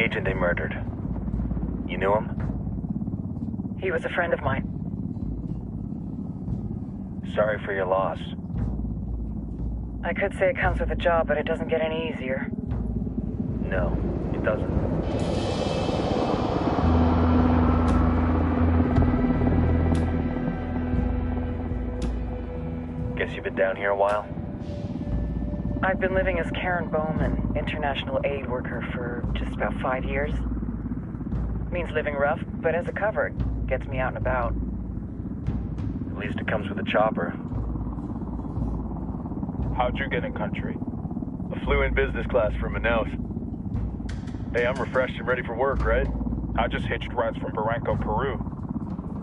agent they murdered. You knew him? He was a friend of mine. Sorry for your loss. I could say it comes with a job, but it doesn't get any easier. No, it doesn't. Guess you've been down here a while? I've been living as Karen Bowman, international aid worker, for just about 5 years. Means living rough, but as a cover, it gets me out and about. At least it comes with a chopper. How'd you get in country? I flew in business class from Manaus. Hey, I'm refreshed and ready for work, right? I just hitched rides from Barranco, Peru.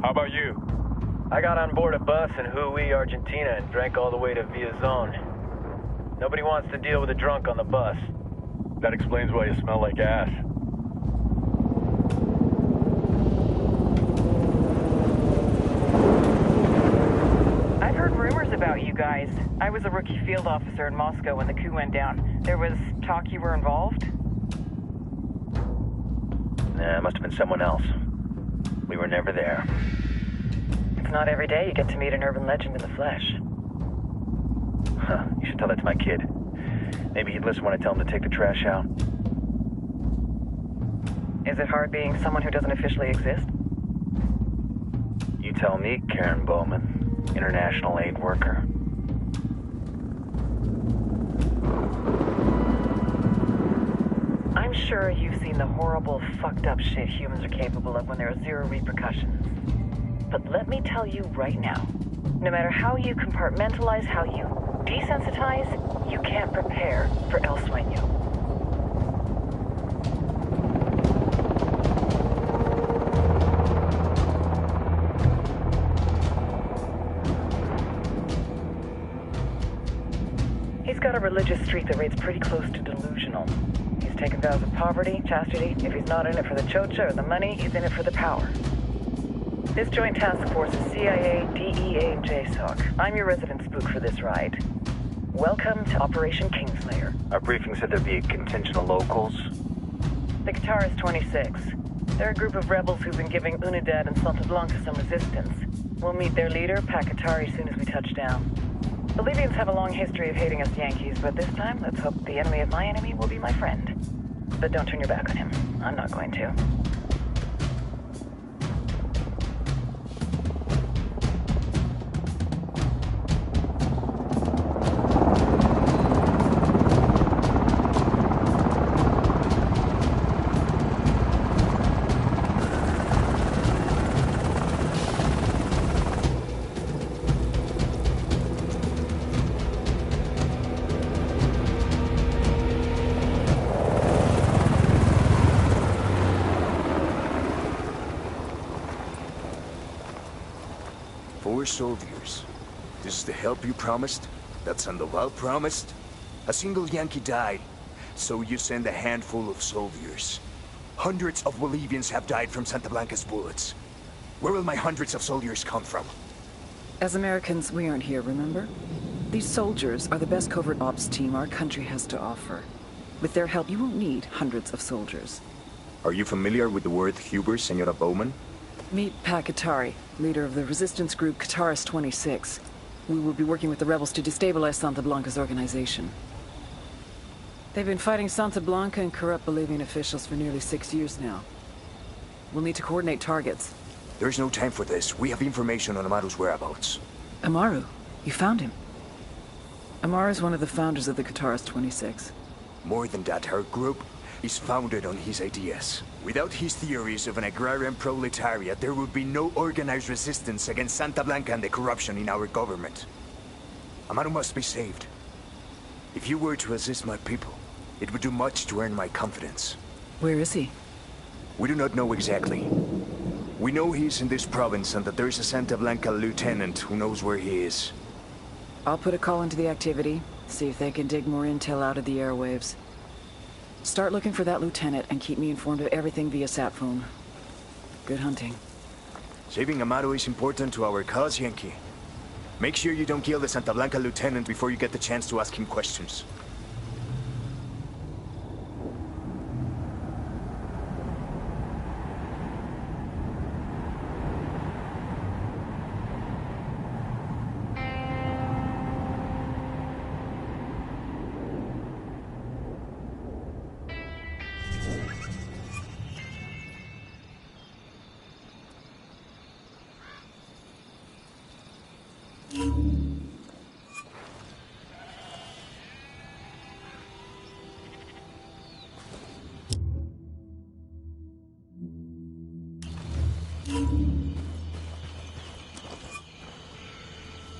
How about you? I got on board a bus in Hui, Argentina, and drank all the way to Villazón. Nobody wants to deal with a drunk on the bus. That explains why you smell like ass. I've heard rumors about you guys. I was a rookie field officer in Moscow when the coup went down. There was talk you were involved? Nah, it must have been someone else. We were never there. It's not every day you get to meet an urban legend in the flesh. Huh, you should tell that to my kid. Maybe he'd listen when I tell him to take the trash out. Is it hard being someone who doesn't officially exist? You tell me, Karen Bowman, international aid worker. I'm sure you've seen the horrible, fucked up shit humans are capable of when there are zero repercussions. But let me tell you right now, no matter how you compartmentalize, how you desensitize, you can't prepare for El Sueño. He's got a religious streak that rates pretty close to delusional. He's taken vows of poverty, chastity. If he's not in it for the chocha or the money, he's in it for the power. This joint task force is CIA, DEA, and JSOC. I'm your resident spook for this ride. Welcome to Operation Kingslayer. Our briefing said there'd be a contingent of locals. The Guitarist 26. They're a group of rebels who've been giving Unidad and Santa Blanca some resistance. We'll meet their leader, Pakatari, as soon as we touch down. The Libyans have a long history of hating us Yankees, but this time, let's hope the enemy of my enemy will be my friend. But don't turn your back on him. I'm not going to. Soldiers. This is the help you promised? That Sandoval promised? A single Yankee died, so you send a handful of soldiers. Hundreds of Bolivians have died from Santa Blanca's bullets. Where will my hundreds of soldiers come from? As Americans, we aren't here, remember? These soldiers are the best covert ops team our country has to offer. With their help, you won't need hundreds of soldiers. Are you familiar with the word Huber, Senora Bowman? Meet Pakatari, leader of the resistance group Guitarist 26. We will be working with the rebels to destabilize Santa Blanca's organization. They've been fighting Santa Blanca and corrupt Bolivian officials for nearly 6 years now. We'll need to coordinate targets. There's no time for this. We have information on Amaru's whereabouts. Amaru? You found him? Amaru is one of the founders of the Guitarist 26. More than that, our group is founded on his ideas. Without his theories of an agrarian proletariat, there would be no organized resistance against Santa Blanca and the corruption in our government. Amaru must be saved. If you were to assist my people, it would do much to earn my confidence. Where is he? We do not know exactly. We know he's in this province and that there is a Santa Blanca lieutenant who knows where he is. I'll put a call into the activity, see if they can dig more intel out of the airwaves. Start looking for that lieutenant and keep me informed of everything via sat phone. Good hunting. Saving Amaru is important to our cause, Yankee. Make sure you don't kill the Santa Blanca lieutenant before you get the chance to ask him questions.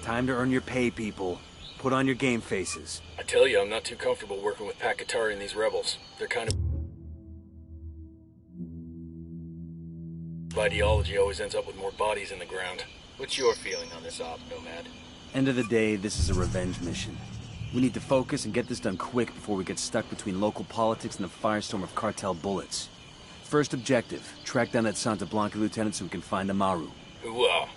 Time to earn your pay, people. Put on your game faces. I tell you, I'm not too comfortable working with Pakatari and these rebels. They're kind of... Ideology always ends up with more bodies in the ground. What's your feeling on this op, Nomad? End of the day, this is a revenge mission. We need to focus and get this done quick before we get stuck between local politics and the firestorm of cartel bullets. First objective, track down that Santa Blanca lieutenant so we can find Amaru. Hooah.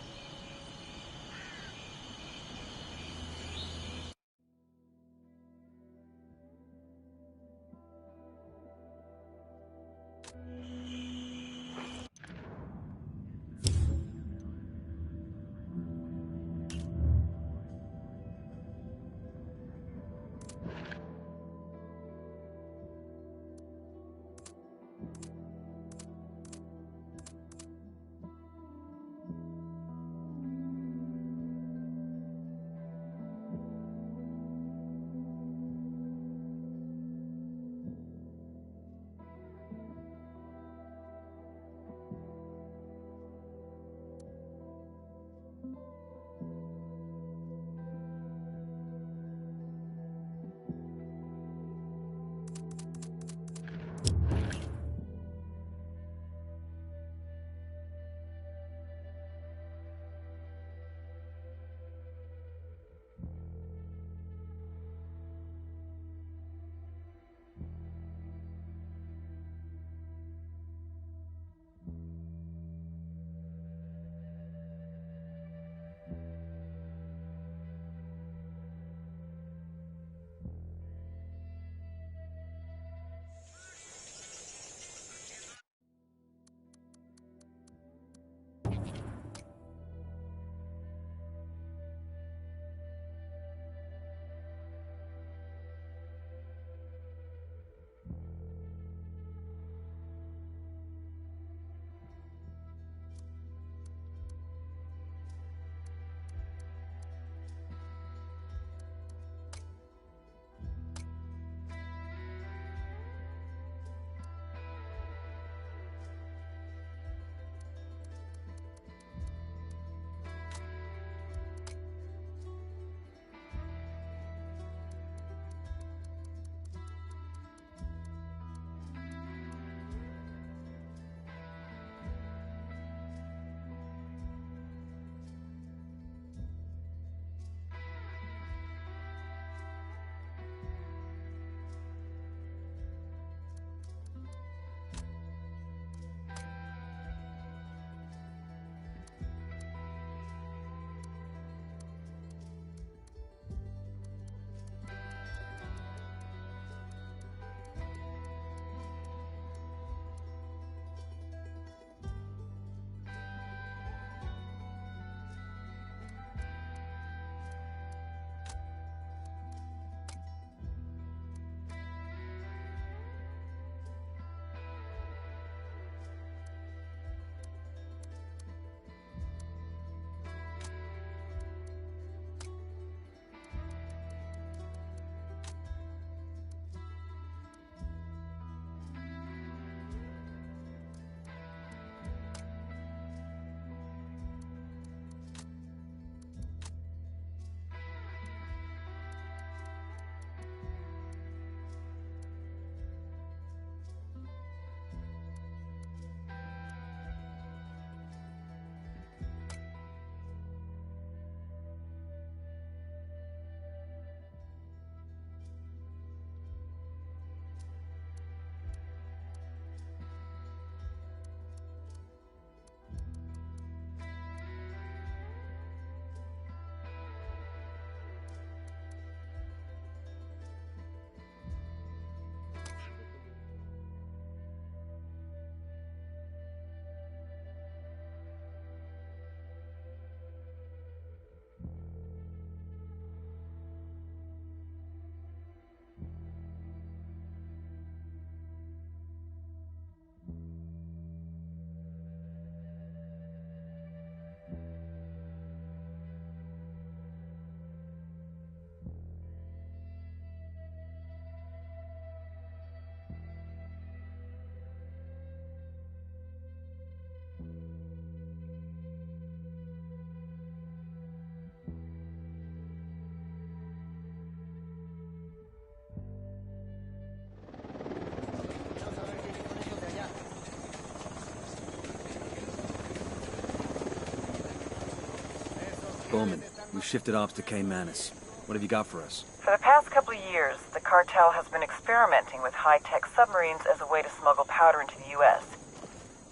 Bowman, we've shifted ops to Caymanas. What have you got for us? For the past couple of years, the cartel has been experimenting with high-tech submarines as a way to smuggle powder into the U.S.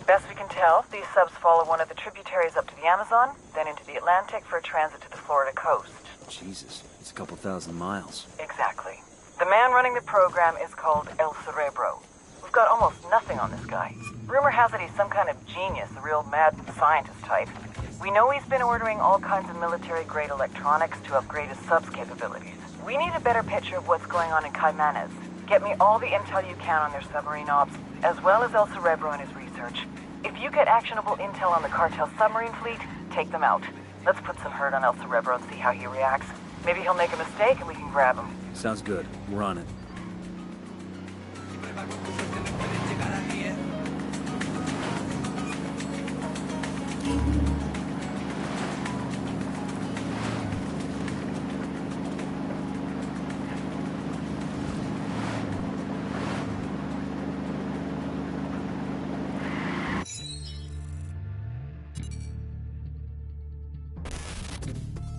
Best we can tell, these subs follow one of the tributaries up to the Amazon, then into the Atlantic for a transit to the Florida coast. Jesus, it's a couple thousand miles. Exactly. The man running the program is called El Cerebro. We've got almost nothing on this guy. Rumor has it he's some kind of genius, a real mad scientist type. We know he's been ordering all kinds of military-grade electronics to upgrade his subs capabilities. We need a better picture of what's going on in Caymanas. Get me all the intel you can on their submarine ops, as well as El Cerebro and his research. If you get actionable intel on the cartel submarine fleet, take them out. Let's put some hurt on El Cerebro and see how he reacts. Maybe he'll make a mistake and we can grab him. Sounds good. We're on it.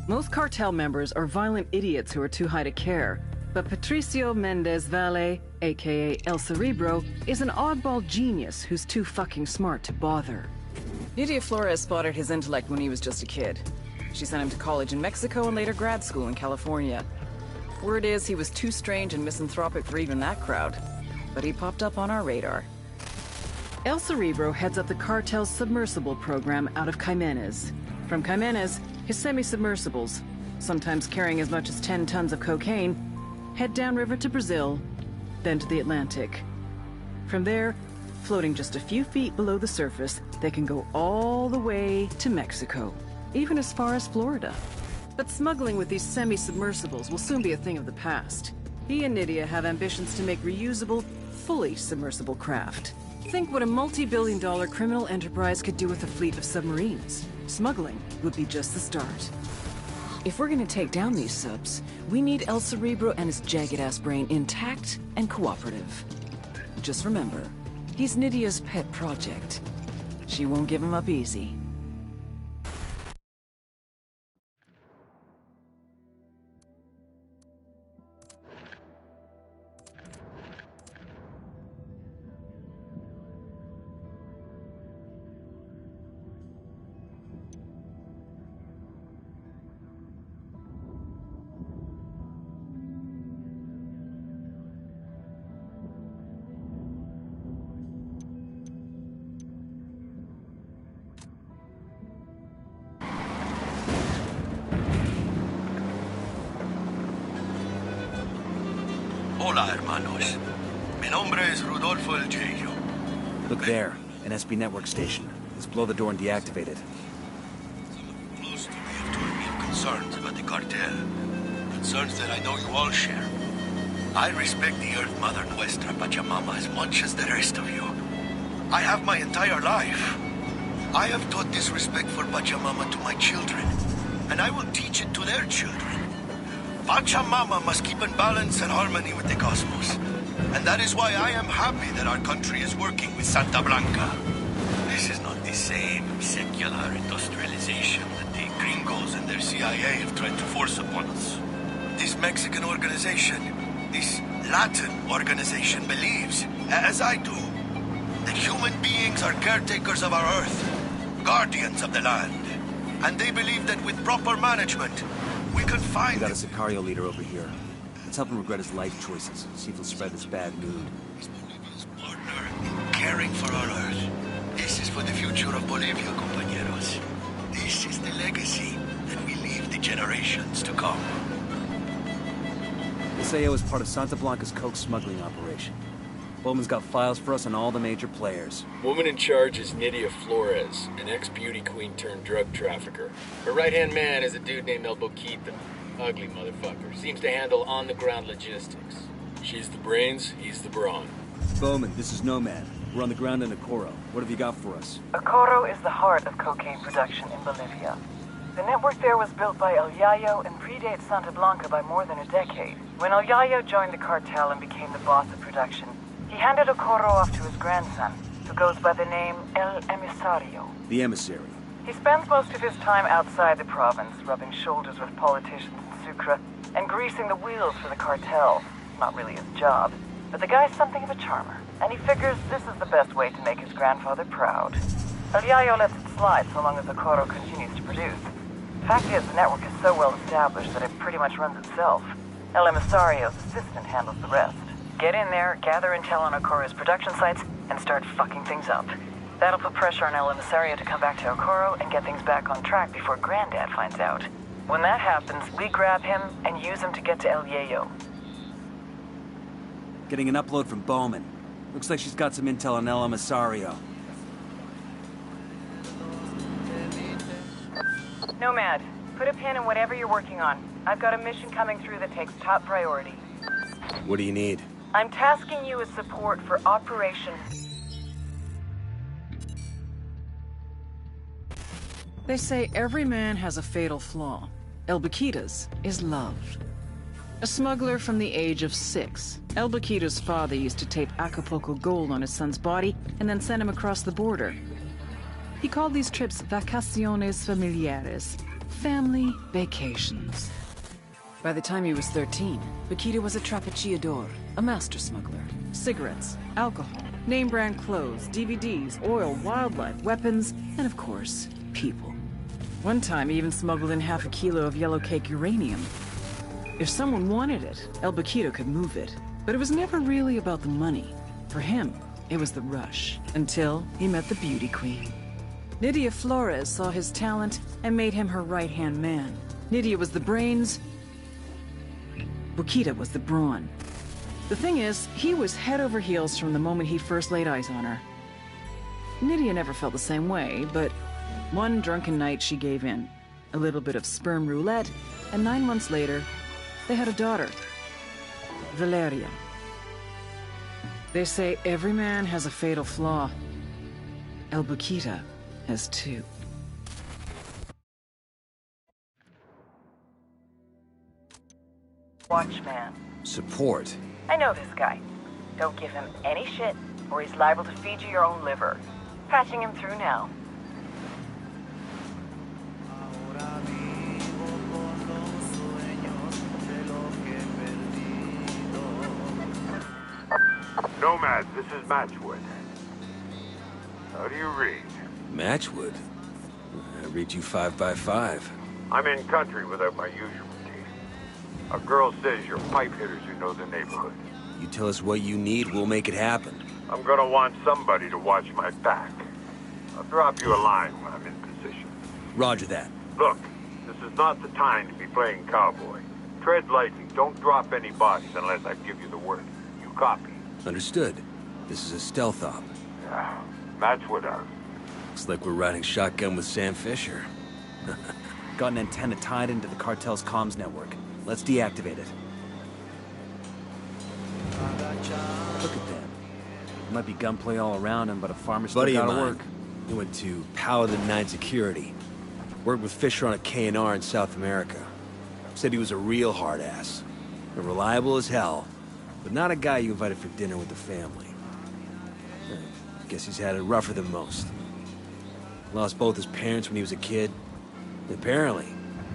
Most cartel members are violent idiots who are too high to care. But Patricio Mendez Valle, aka El Cerebro, is an oddball genius who's too fucking smart to bother. Nydia Flores spotted his intellect when he was just a kid. She sent him to college in Mexico and later grad school in California. Word is he was too strange and misanthropic for even that crowd. But he popped up on our radar. El Cerebro heads up the cartel's submersible program out of Caymanas. From Caymanas, his semi-submersibles, sometimes carrying as much as 10 tons of cocaine, head downriver to Brazil, then to the Atlantic. From there, floating just a few feet below the surface, they can go all the way to Mexico, even as far as Florida. But smuggling with these semi-submersibles will soon be a thing of the past. He and Nydia have ambitions to make reusable, fully submersible craft. Think what a multi-billion-dollar criminal enterprise could do with a fleet of submarines. Smuggling would be just the start. If we're gonna take down these subs, we need El Cerebro and his jagged-ass brain intact and cooperative. Just remember, he's Nydia's pet project. She won't give him up easy. Hola, hermanos. Mi nombre es Rodolfo El Jayo. Look there, an SB network station. Let's blow the door and deactivate it. Close to me have told me of concerns about the cartel. Concerns that I know you all share. I respect the Earth Mother Nuestra Pachamama as much as the rest of you. I have my entire life. I have taught this respect for Pachamama to my children, and I will teach it to their children. Pachamama must keep in balance and harmony with the cosmos. And that is why I am happy that our country is working with Santa Blanca. This is not the same secular industrialization that the gringos and their CIA have tried to force upon us. This Mexican organization, this Latin organization believes, as I do, that human beings are caretakers of our Earth, guardians of the land. And they believe that with proper management, we can find... We got a Sicario leader over here. Let's help him regret his life choices. See if he'll spread this bad mood. Bolivia's partner in caring for our Earth. This is for the future of Bolivia, compañeros. This is the legacy that we leave the generations to come. This AO is part of Santa Blanca's coke smuggling operation. Bowman's got files for us on all the major players. Woman in charge is Nydia Flores, an ex-beauty queen turned drug trafficker. Her right-hand man is a dude named El Boquita. Ugly motherfucker. Seems to handle on-the-ground logistics. She's the brains, he's the brawn. Bowman, this is Nomad. We're on the ground in Ocoro. What have you got for us? Ocoro is the heart of cocaine production in Bolivia. The network there was built by El Yayo and predates Santa Blanca by more than a decade. When El Yayo joined the cartel and became the boss of production, he handed Ocoro off to his grandson, who goes by the name El Emisario. The emissary. He spends most of his time outside the province, rubbing shoulders with politicians in Sucre and greasing the wheels for the cartel. Not really his job, but the guy's something of a charmer, and he figures this is the best way to make his grandfather proud. El Yayo lets it slide so long as the Coro continues to produce. Fact is, the network is so well established that it pretty much runs itself. El Emisario's assistant handles the rest. Get in there, gather intel on Okoro's production sites, and start fucking things up. That'll put pressure on El Emisario to come back to Okoro and get things back on track before Granddad finds out. When that happens, we grab him and use him to get to El Yayo. Getting an upload from Bowman. Looks like she's got some intel on El Emisario. Nomad, put a pin in whatever you're working on. I've got a mission coming through that takes top priority. What do you need? I'm tasking you with support for Operation... They say every man has a fatal flaw. El Baquita's is love. A smuggler from the age of 6, El Baquita's father used to tape Acapulco gold on his son's body and then send him across the border. He called these trips vacaciones familiares, family vacations. By the time he was 13, Baquita was a trapechiador, a master smuggler. Cigarettes, alcohol, name-brand clothes, DVDs, oil, wildlife, weapons, and of course, people. One time, he even smuggled in half a kilo of yellow cake uranium. If someone wanted it, El Baquita could move it. But it was never really about the money. For him, it was the rush. Until he met the beauty queen. Nydia Flores saw his talent and made him her right-hand man. Nydia was the brains. Baquita was the brawn. The thing is, he was head over heels from the moment he first laid eyes on her. Nydia never felt the same way, but one drunken night she gave in. A little bit of sperm roulette, and 9 months later, they had a daughter, Valeria. They say every man has a fatal flaw. El Baquita has 2. Watchman. Support? I know this guy. Don't give him any shit, or he's liable to feed you your own liver. Patching him through now. Nomad, this is Matchwood. How do you read? Matchwood? I read you 5 by 5. I'm in country without my usual team. A girl says you're pipe hitters who know the neighborhood. You tell us what you need, we'll make it happen. I'm gonna want somebody to watch my back. I'll drop you a line when I'm in position. Roger that. Look, this is not the time to be playing cowboy. Tread lightly, don't drop any bodies unless I give you the word. You copy? Understood. This is a stealth op. Yeah, Matchwood out. Looks like we're riding shotgun with Sam Fisher. Got an antenna tied into the cartel's comms network. Let's deactivate it. Look at them. Might be gunplay all around him, but a farmer still Buddy of gotta mine. work. He went to Paladin 9 Security. Worked with Fisher on a K&R in South America. Said he was a real hard ass. And reliable as hell, but not a guy you invited for dinner with the family. I guess he's had it rougher than most. Lost both his parents when he was a kid. And apparently,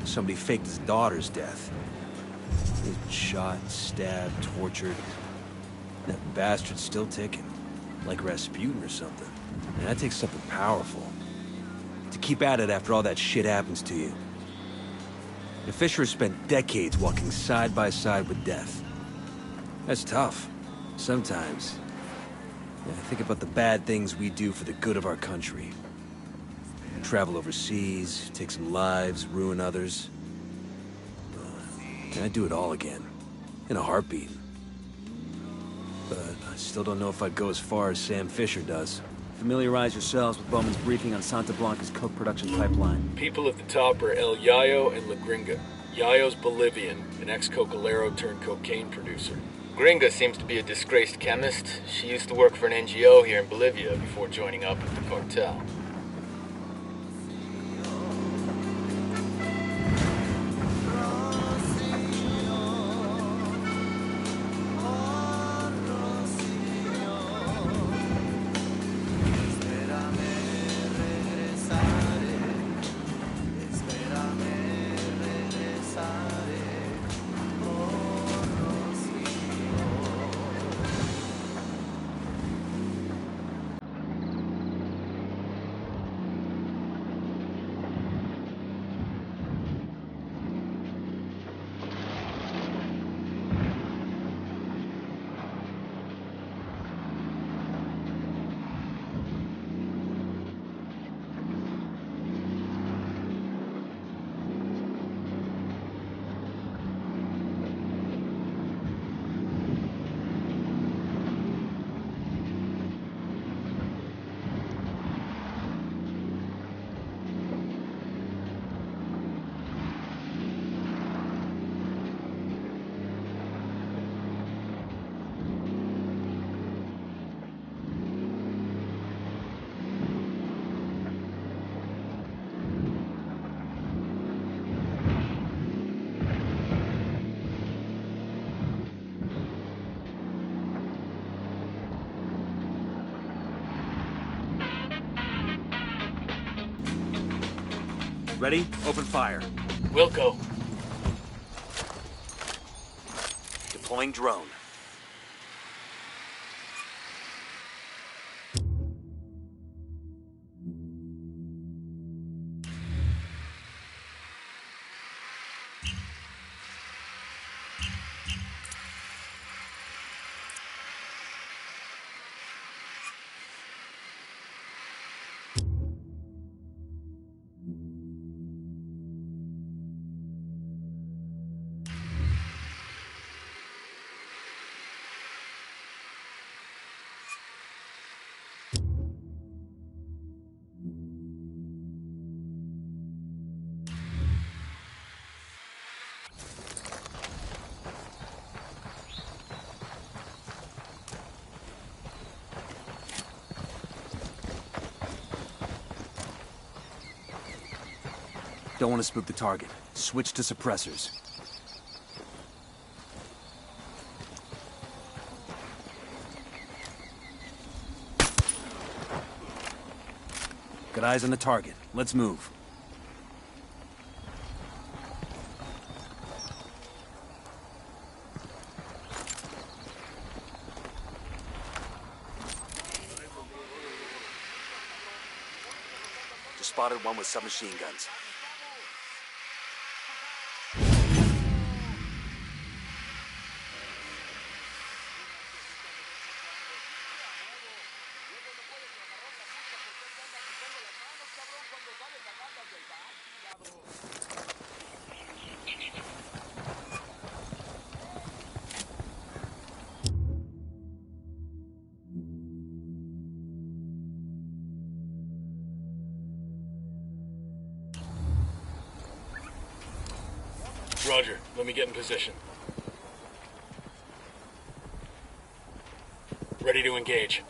somebody faked his daughter's death. He's been shot, stabbed, tortured. That bastard's still ticking. Like Rasputin or something. And that takes something powerful. To keep at it after all that shit happens to you. And Fisher has spent decades walking side by side with death. That's tough. Sometimes. I think about the bad things we do for the good of our country. Travel overseas, take some lives, ruin others. And I'd do it all again. In a heartbeat. But I still don't know if I'd go as far as Sam Fisher does. Familiarize yourselves with Bowman's briefing on Santa Blanca's coke production pipeline. People at the top are El Yayo and La Gringa. Yayo's Bolivian, an ex-cocolero turned cocaine producer. Gringa seems to be a disgraced chemist. She used to work for an NGO here in Bolivia before joining up with the cartel. Ready? Open fire. Wilco. Deploying drone. Don't want to spook the target. Switch to suppressors. Got eyes on the target. Let's move. Just spotted one with submachine guns. Roger. Let me get in position. Ready to engage.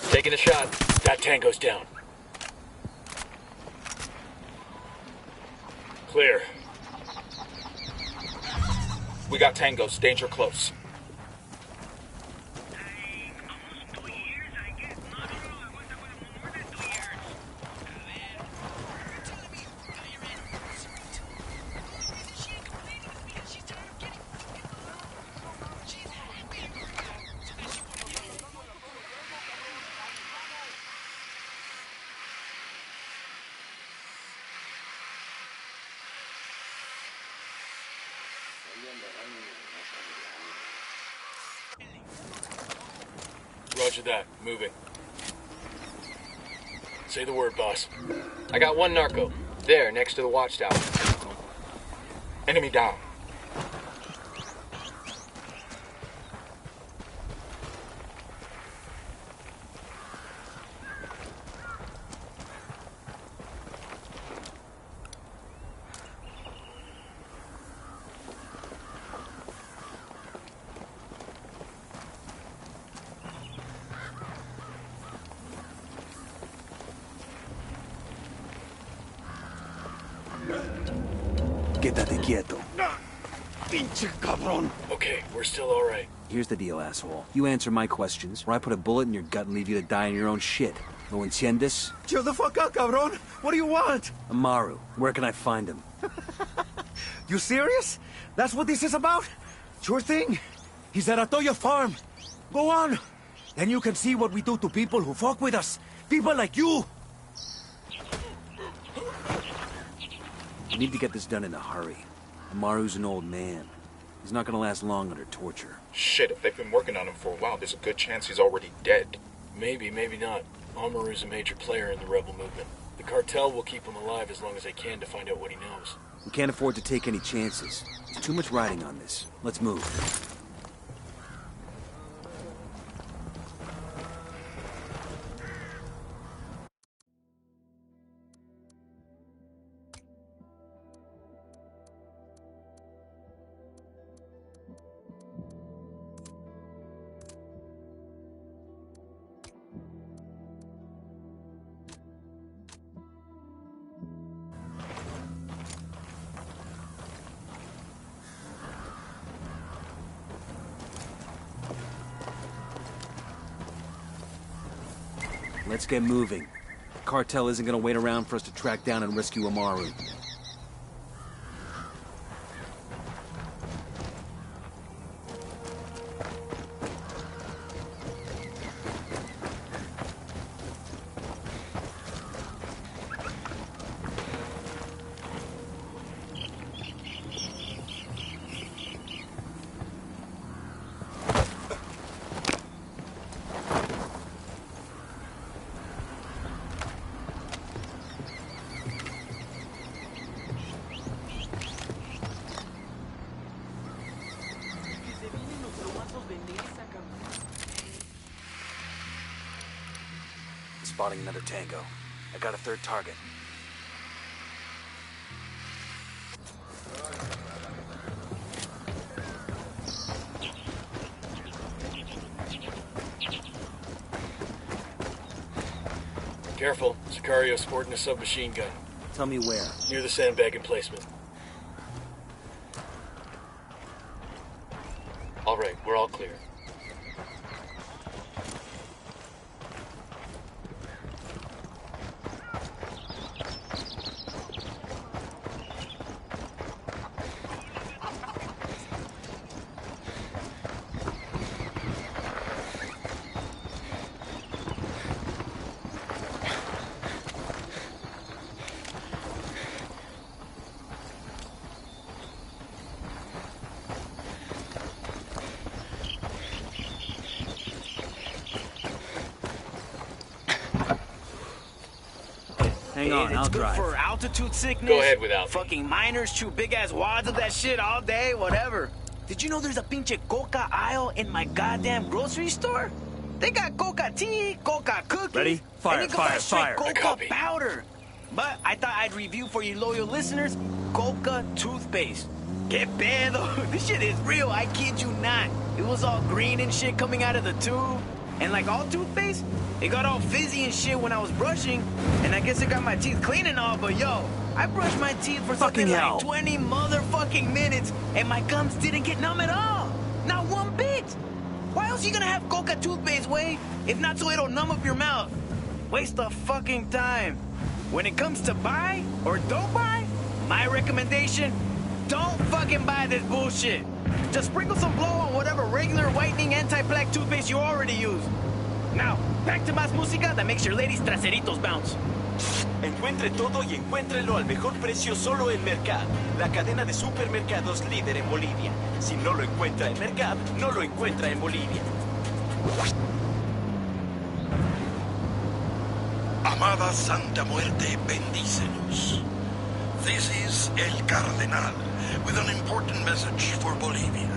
Taking a shot. That tango's down. Clear. We got tangos. Danger close. Roger that. Moving. Say the word, boss. I got one narco. There, next to the watchtower. Enemy down. Quédate quieto. Pinche cabrón. Okay, we're still alright. Here's the deal, asshole. You answer my questions, or I put a bullet in your gut and leave you to die in your own shit. ¿Lo entiendes? Chill the fuck out, cabrón. What do you want? Amaru, where can I find him? You serious? That's what this is about? Sure thing. He's at Atoya Farm. Go on. Then you can see what we do to people who fuck with us. People like you. We need to get this done in a hurry. Amaru's an old man. He's not gonna last long under torture. Shit, if they've been working on him for a while, there's a good chance he's already dead. Maybe, maybe not. Amaru's a major player in the rebel movement. The cartel will keep him alive as long as they can to find out what he knows. We can't afford to take any chances. There's too much riding on this. Let's move. Let's get moving. The cartel isn't gonna wait around for us to track down and rescue Amaru. Spotting another tango. I got a third target. Careful. Sicario's sporting a submachine gun. Tell me where. Near the sandbag emplacement. All right, we're all clear. Hang on, I'll drive. For altitude sickness. Go ahead without me. Fucking miners chew big ass wads of that shit all day, whatever. Did you know there's a pinche coca aisle in my goddamn grocery store? They got coca tea, coca cookies. Ready? Fire, and you can buy fire, straight fire. Coca powder. But I thought I'd review for you loyal listeners, coca toothpaste. Que pedo? This shit is real, I kid you not. It was all green and shit coming out of the tube. And like all toothpaste, it got all fizzy and shit when I was brushing. And I guess it got my teeth clean and all, but yo, I brushed my teeth for something like 20 motherfucking minutes, and my gums didn't get numb at all. Not one bit. Why else you gonna have coca toothpaste, Way? If not so it'll numb up your mouth. Waste of fucking time. When it comes to buy or don't buy, my recommendation, don't fucking buy this bullshit. Just sprinkle some blow on whatever regular whitening anti-plaque toothpaste you already use. Now, back to más música that makes your ladies' traseritos bounce. Encuentre todo y encuéntrelo al mejor precio solo en Mercad, la cadena de supermercados líder en Bolivia. Si no lo encuentra en Mercad, no lo encuentra en Bolivia. Amada Santa Muerte, bendícenos. This is El Cardenal with an important message for Bolivia.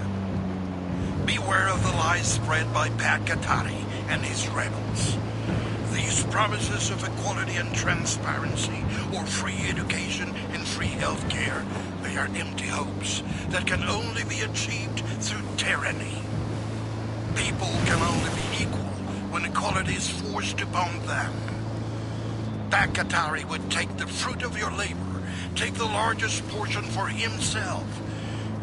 Beware of the lies spread by Pat Katari and his rebels. These promises of equality and transparency, or free education and free health care, they are empty hopes that can only be achieved through tyranny. People can only be equal when equality is forced upon them. Pat Katari would take the fruit of your labor, take the largest portion for himself,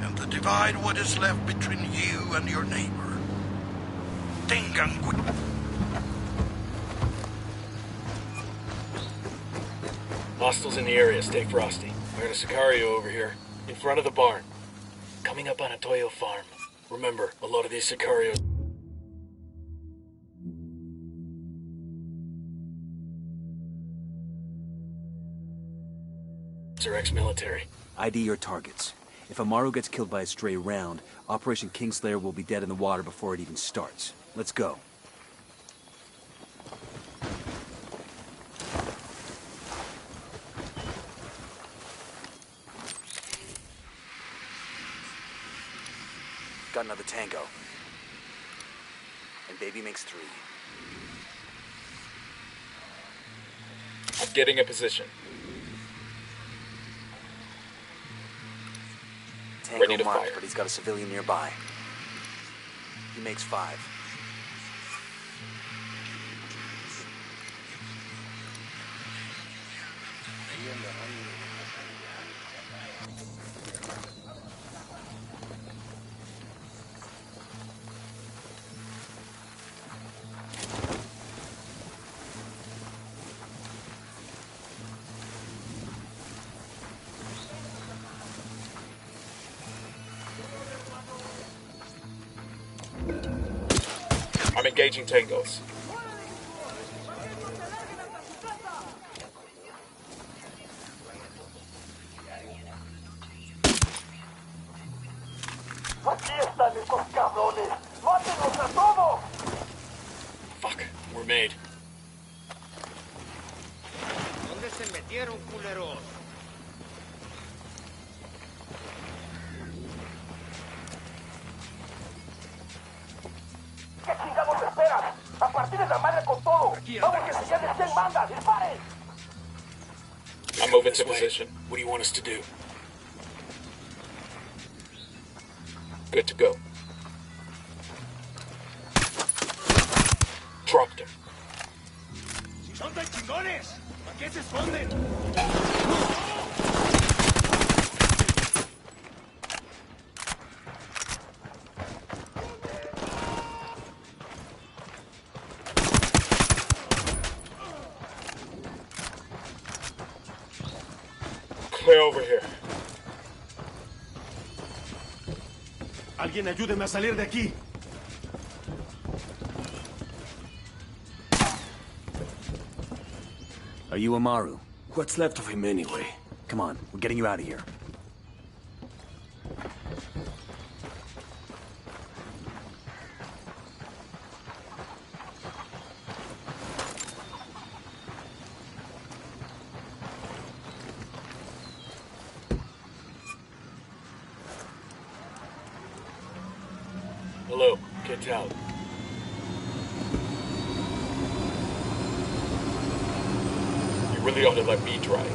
and divide what is left between you and your neighbor. Tengan cuidado. Hostiles in the area, stay frosty. I got a Sicario over here, in front of the barn. Coming up on a Toyo farm. Remember, a lot of these Sicarios are ex-military. ID your targets. If Amaru gets killed by a stray round, Operation Kingslayer will be dead in the water before it even starts. Let's go. Got another tango. And baby makes 3. I'm getting a position. Tango marked, but he's got a civilian nearby. He makes 5. I'm engaging tangos. Aquí están estos cabrones. ¡Mátenlos a todos! Fuck, we're made. ¿Dónde se metieron, culeros? ¿Qué chingados esperas? ¡A partir de la madre con todo! ¡Vamos que se lleven 100 mangas! ¡Disparen! I'm moving to position. What do you want us to do? Good to go. Dropped him. ¡Si son tan chingones! ¿A qué se esconden? Clear over here. Alguien ayúdeme a salir de aquí. Are you Amaru? What's left of him anyway? Come on, we're getting you out of here. Hello, get out. You really ought to let me drive.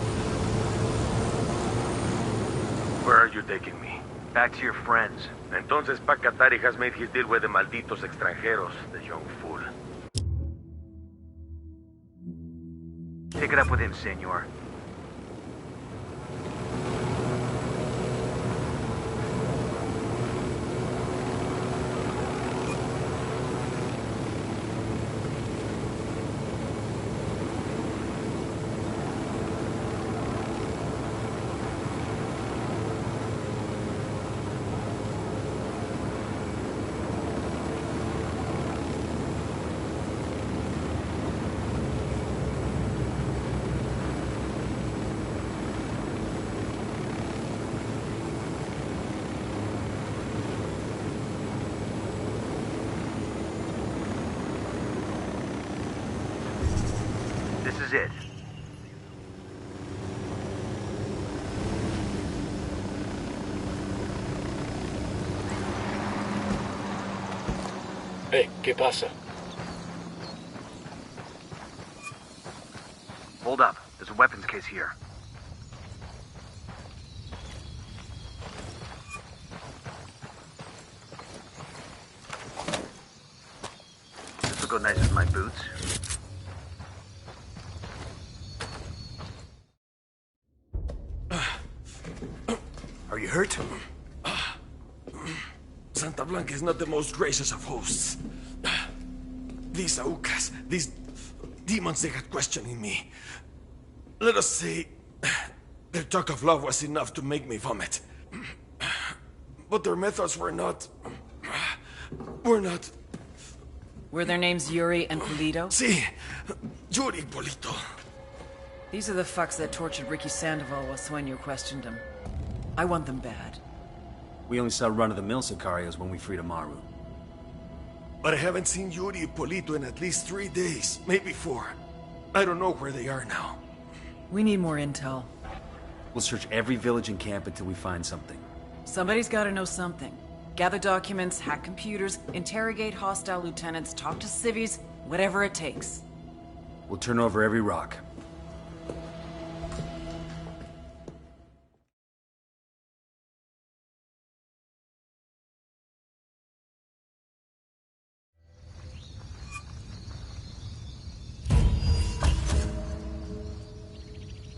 Where are you taking me? Back to your friends. Entonces Pacatari has made his deal with the malditos extranjeros, the young fool. Take it up with him, senor. This is it. Hey, ¿qué pasa? Hold up. There's a weapons case here. This will go nice with my boots. Are you hurt? Santa Blanca is not the most gracious of hosts. These Aucas, these demons they had questioning me. Let us say, their talk of love was enough to make me vomit. But their methods were not... Were their names Yuri and Polito? Sí, Yuri Polito. These are the fucks that tortured Ricky Sandoval while Sueño questioned him. I want them bad. We only saw run-of-the-mill Sicarios when we freed Amaru. But I haven't seen Yuri and Polito in at least 3 days, maybe 4. I don't know where they are now. We need more intel. We'll search every village and camp until we find something. Somebody's gotta know something. Gather documents, hack computers, interrogate hostile lieutenants, talk to civvies, whatever it takes. We'll turn over every rock.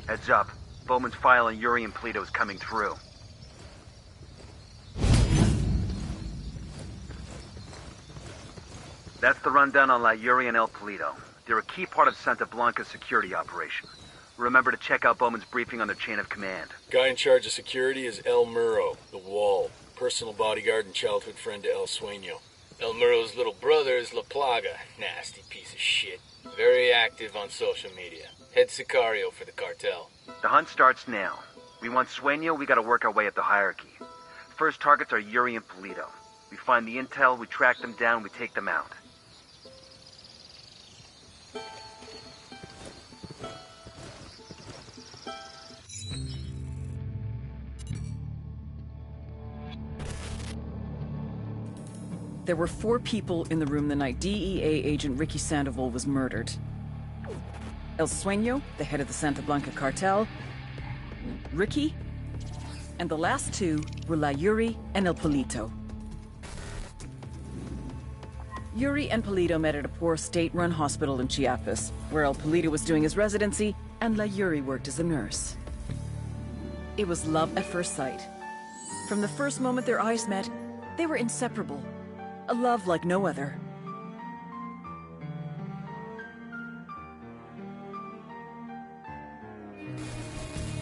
Heads up. Bowman's file on Yuri and Polito is coming through. That's the rundown on La Yuri and El Polito. They're a key part of Santa Blanca's security operation. Remember to check out Bowman's briefing on their chain of command. Guy in charge of security is El Muro, the Wall. Personal bodyguard and childhood friend to El Sueño. El Muro's little brother is La Plaga. Nasty piece of shit. Very active on social media. Head Sicario for the cartel. The hunt starts now. We want Sueño, we gotta work our way up the hierarchy. First targets are Yuri and Polito. We find the intel, we track them down, we take them out. There were 4 people in the room the night DEA agent Ricky Sandoval was murdered. El Sueño, the head of the Santa Blanca cartel, Ricky, and the last 2 were La Yuri and El Polito. Yuri and Polito met at a poor state-run hospital in Chiapas, where El Polito was doing his residency and La Yuri worked as a nurse. It was love at first sight. From the first moment their eyes met, they were inseparable. A love like no other.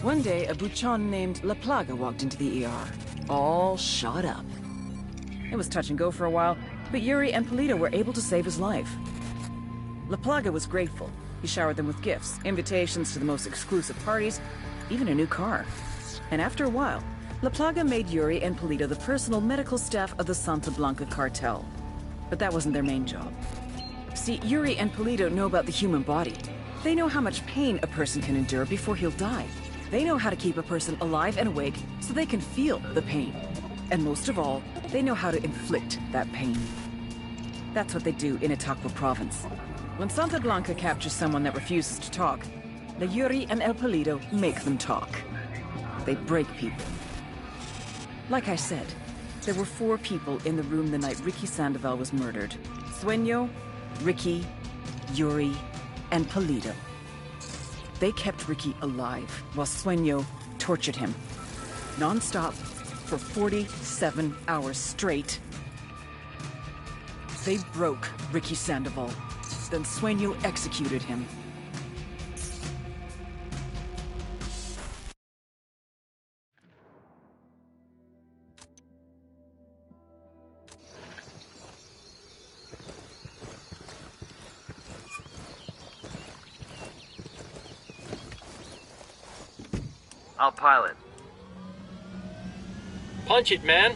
One day, a buchon named La Plaga walked into the ER, all shot up. It was touch and go for a while, but Yuri and Polito were able to save his life. La Plaga was grateful. He showered them with gifts, invitations to the most exclusive parties, even a new car. And after a while, La Plaga made Yuri and Polito the personal medical staff of the Santa Blanca cartel. But that wasn't their main job. See, Yuri and Polito know about the human body. They know how much pain a person can endure before he'll die. They know how to keep a person alive and awake so they can feel the pain. And most of all, they know how to inflict that pain. That's what they do in Itaqua province. When Santa Blanca captures someone that refuses to talk, the Yuri and El Polito make them talk. They break people. Like I said, there were 4 people in the room the night Ricky Sandoval was murdered. Sueño, Ricky, Yuri, and Polito. They kept Ricky alive while Sueño tortured him. Non-stop for 47 hours straight. They broke Ricky Sandoval. Then Sueño executed him. I'll pilot. Punch it, man!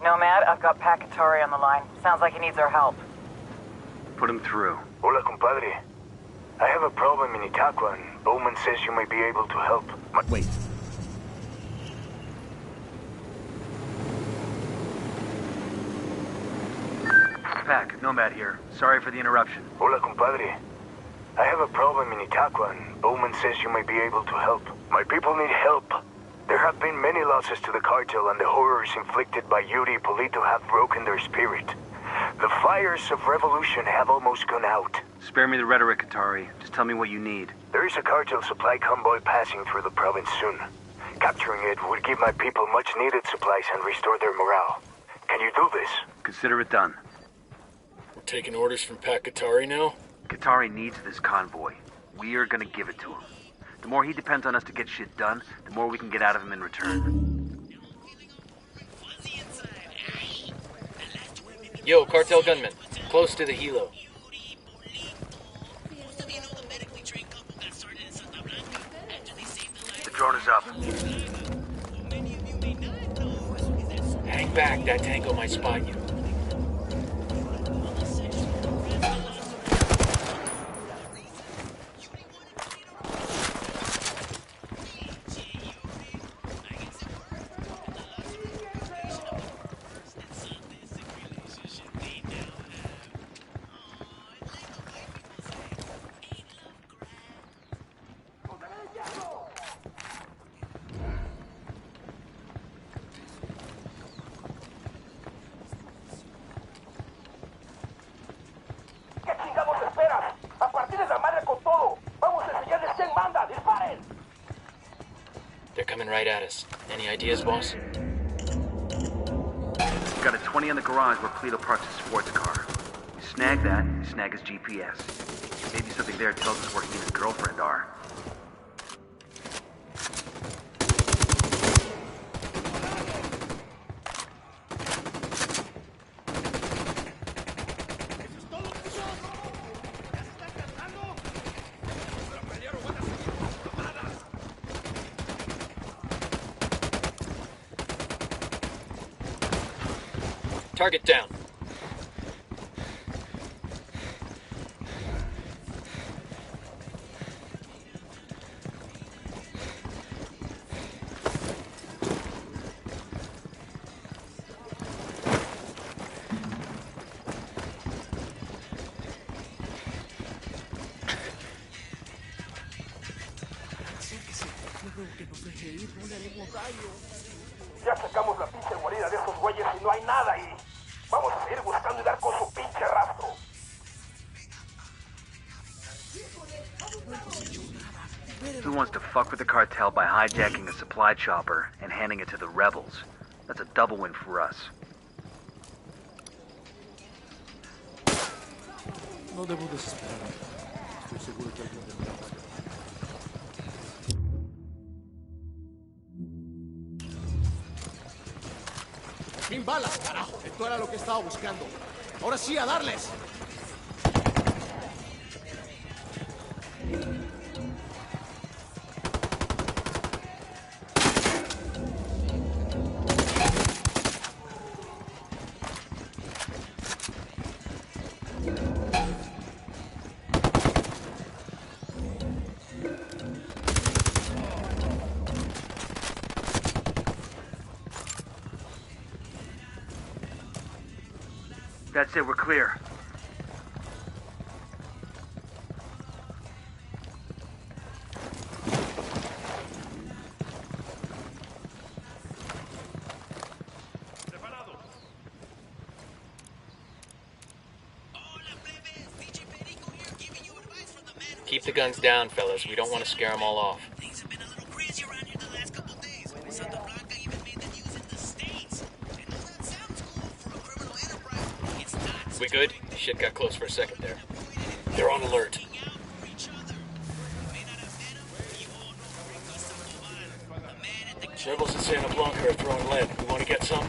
Nomad, I've got Pakatari on the line. Sounds like he needs our help. Put him through. Hola, compadre. I have a problem in Itaqua, and Bowman says you may be able to help. Wait. Pac, Nomad here. Sorry for the interruption. Hola, compadre. I have a problem in Itaqua, and Bowman says you may be able to help. My people need help. There have been many losses to the cartel, and the horrors inflicted by Yuri Polito have broken their spirit. The fires of revolution have almost gone out. Spare me the rhetoric, Katari. Just tell me what you need. There is a cartel supply convoy passing through the province soon. Capturing it would give my people much-needed supplies and restore their morale. Can you do this? Consider it done. We're taking orders from Pakatari now? Katari needs this convoy. We are gonna give it to him. The more he depends on us to get shit done, the more we can get out of him in return. Yo, cartel gunman. Close to the helo. The drone is up. Hang back, that tango might spot you. They're coming right at us. Any ideas, boss? We've got a 20 in the garage where Polito parks his sports car. You snag that, you snag his GPS. Maybe something there tells us where he and his girlfriend are. Target down. Ya sacamos la pinche guarida de esos güeyes y no hay nada ahí. Vamos a seguir buscando y dar con su pinche rastro. Who wants to fuck with the cartel by hijacking a supply chopper and handing it to the rebels? That's a double win for us. No debo desesperarme. Estoy seguro que alguien vendrá para acá. ¡Sin balas, carajo! Esto era lo que estaba buscando. ¡Ahora sí, a darles! That's it, we're clear. Keep the guns down, fellas. We don't want to scare them all off. We good? Shit got close for a second there. They're on alert. Rebels in Santa Blanca are throwing lead. We want to get some?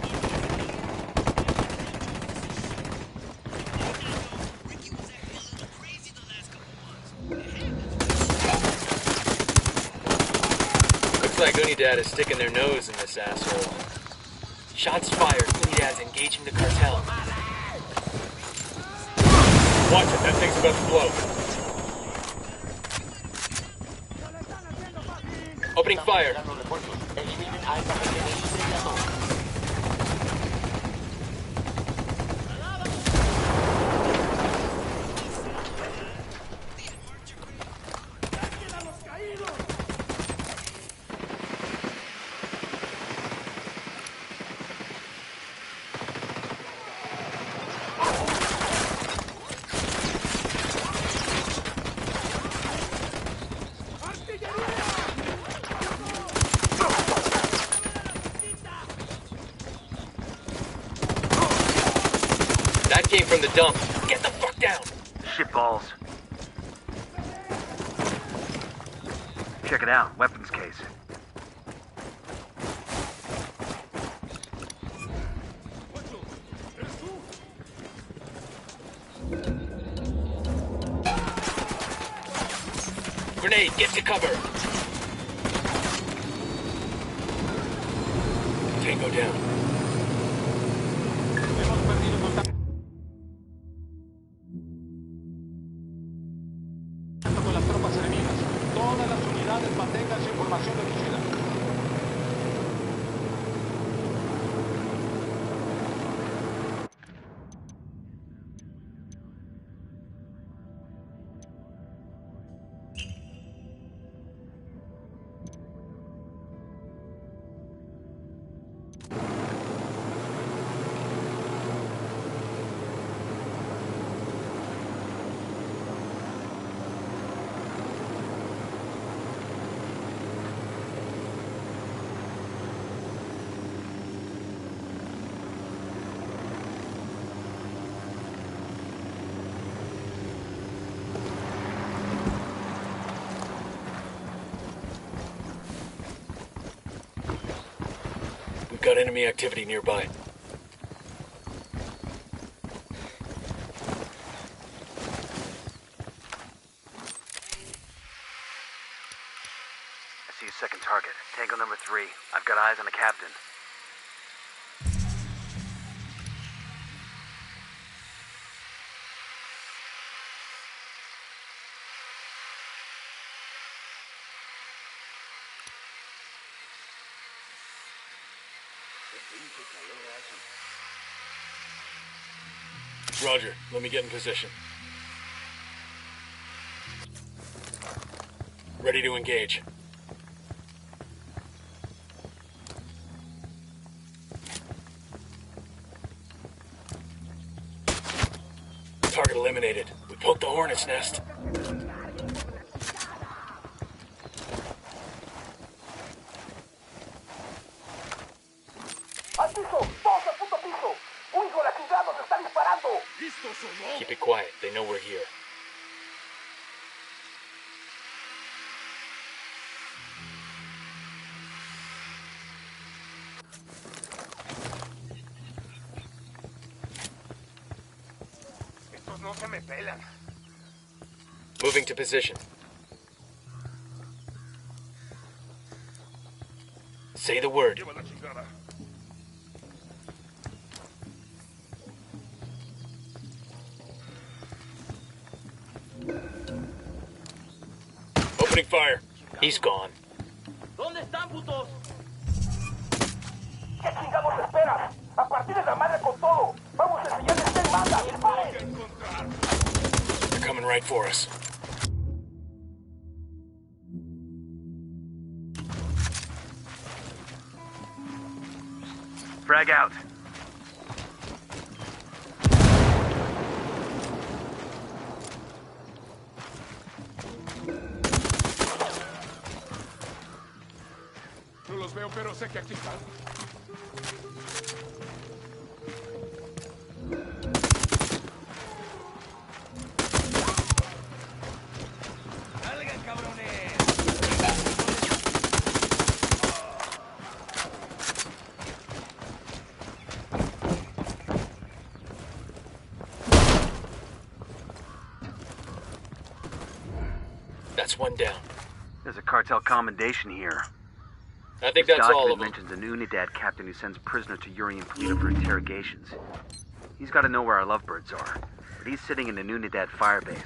Looks like Unidad is sticking their nose in this asshole. Shots fired. Unidad's engaging the cartel. Watch it, that thing's about to blow. Opening fire. That came from the dump. Get the fuck down! Shit balls. Check it out. Weapons case. Grenade, get to cover! Tango down. Con las tropas enemigas. Todas las unidades mantengan su información de vigila. Got enemy activity nearby. I see a second target. Tango number 3. I've got eyes on the captain. Roger, let me get in position. Ready to engage. Target eliminated. We poked the hornet's nest. Keep it quiet. They know we're here. Estos no se me pelan. Moving to position. Say the word. Opening fire. He's gone. ¿Dónde están, putos? ¿Qué chingados esperas? A partir de la madre con todo. Vamos a enseñarles quién manda. ¡Disparen! They're coming right for us. Frag out. No los veo, pero sé que aquí están. ¡Salgan, cabrones! That's one down. There's a cartel commendation here. I think This that's all of document them. mentions an Unidad captain who sends prisoners to Yuri and Polito for interrogations. He's got to know where our lovebirds are, but he's sitting in an Unidad firebase.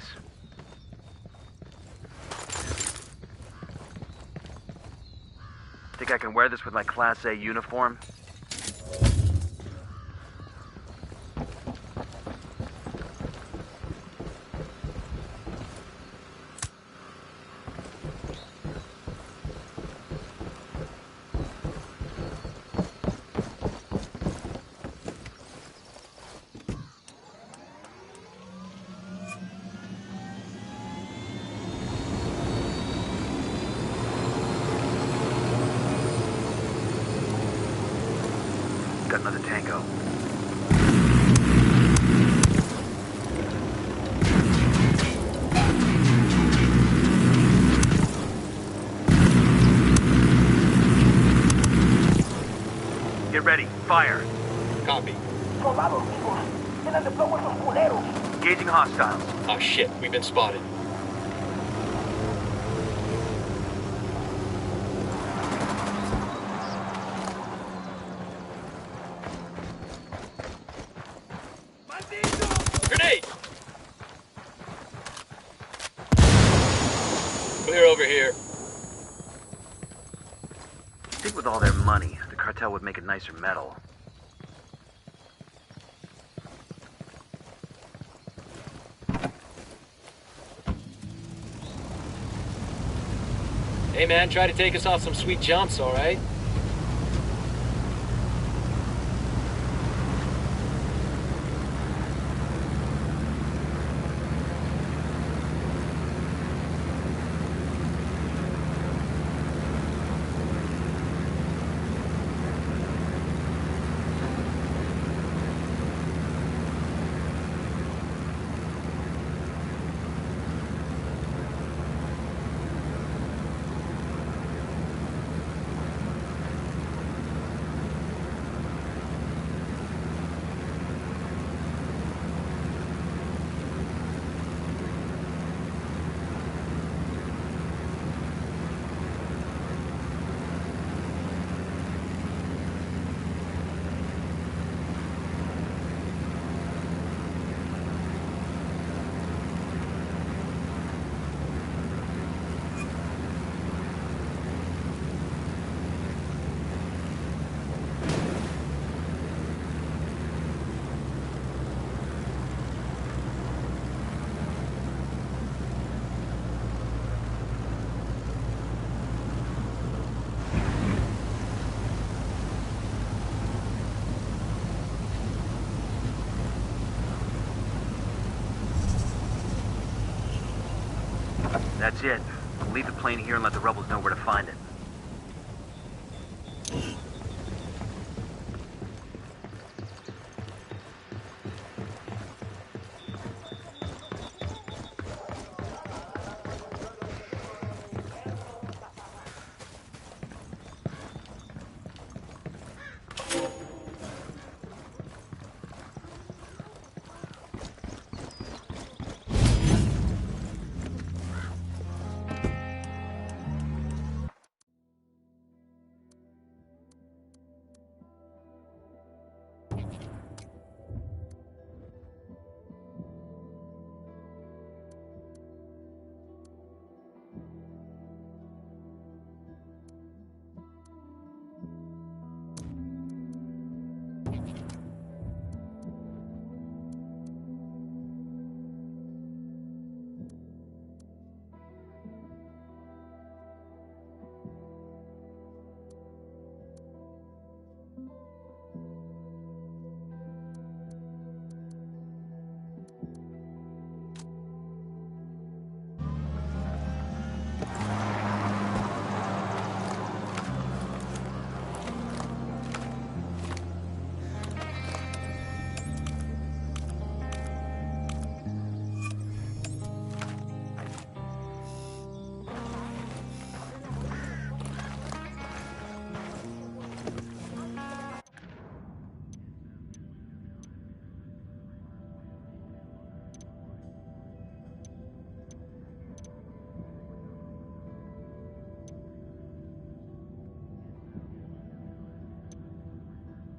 Think I can wear this with my Class A uniform? Got another tango. Get ready. Fire. Copy. Soldados vivos. Tienen de plomo esos culeros. Engaging hostiles. Oh shit, we've been spotted. Grenade! Clear over here. I think with all their money, the cartel would make a nicer metal. Hey man, try to take us off some sweet jumps, alright? That's it. We'll leave the plane here and let the rebels know where to find it.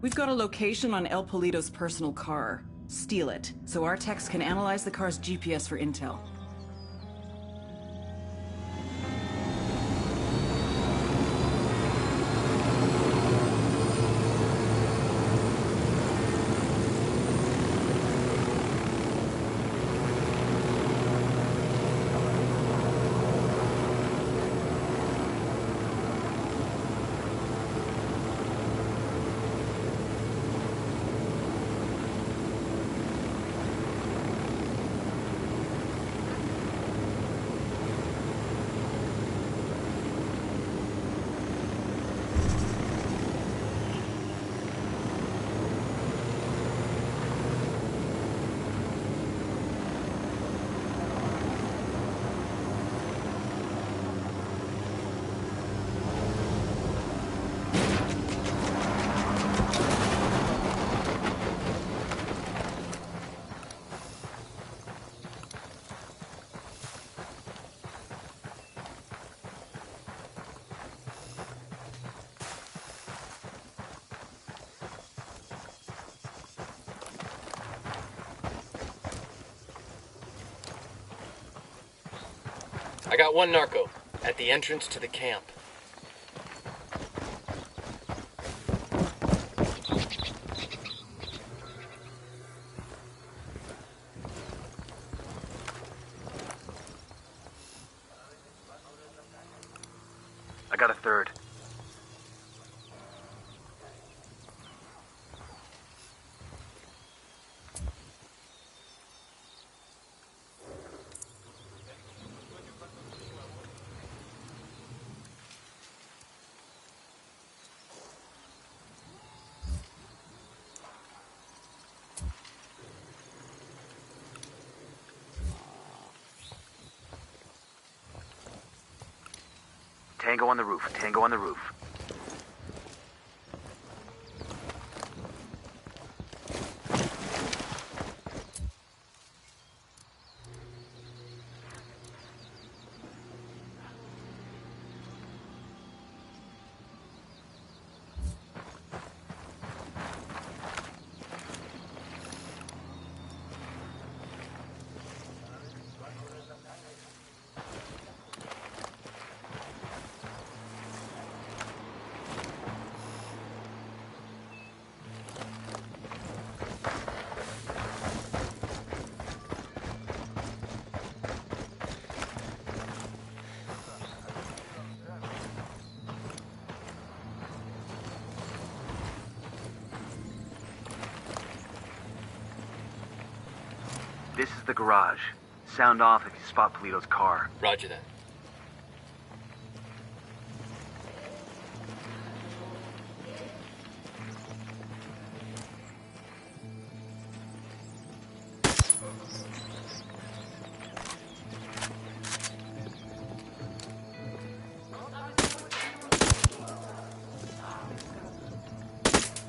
We've got a location on El Polito's personal car. Steal it, so our techs can analyze the car's GPS for intel. I got one narco at the entrance to the camp. I got a third. Tango on the roof. Tango on the roof. This is the garage. Sound off if you spot Polito's car. Roger that.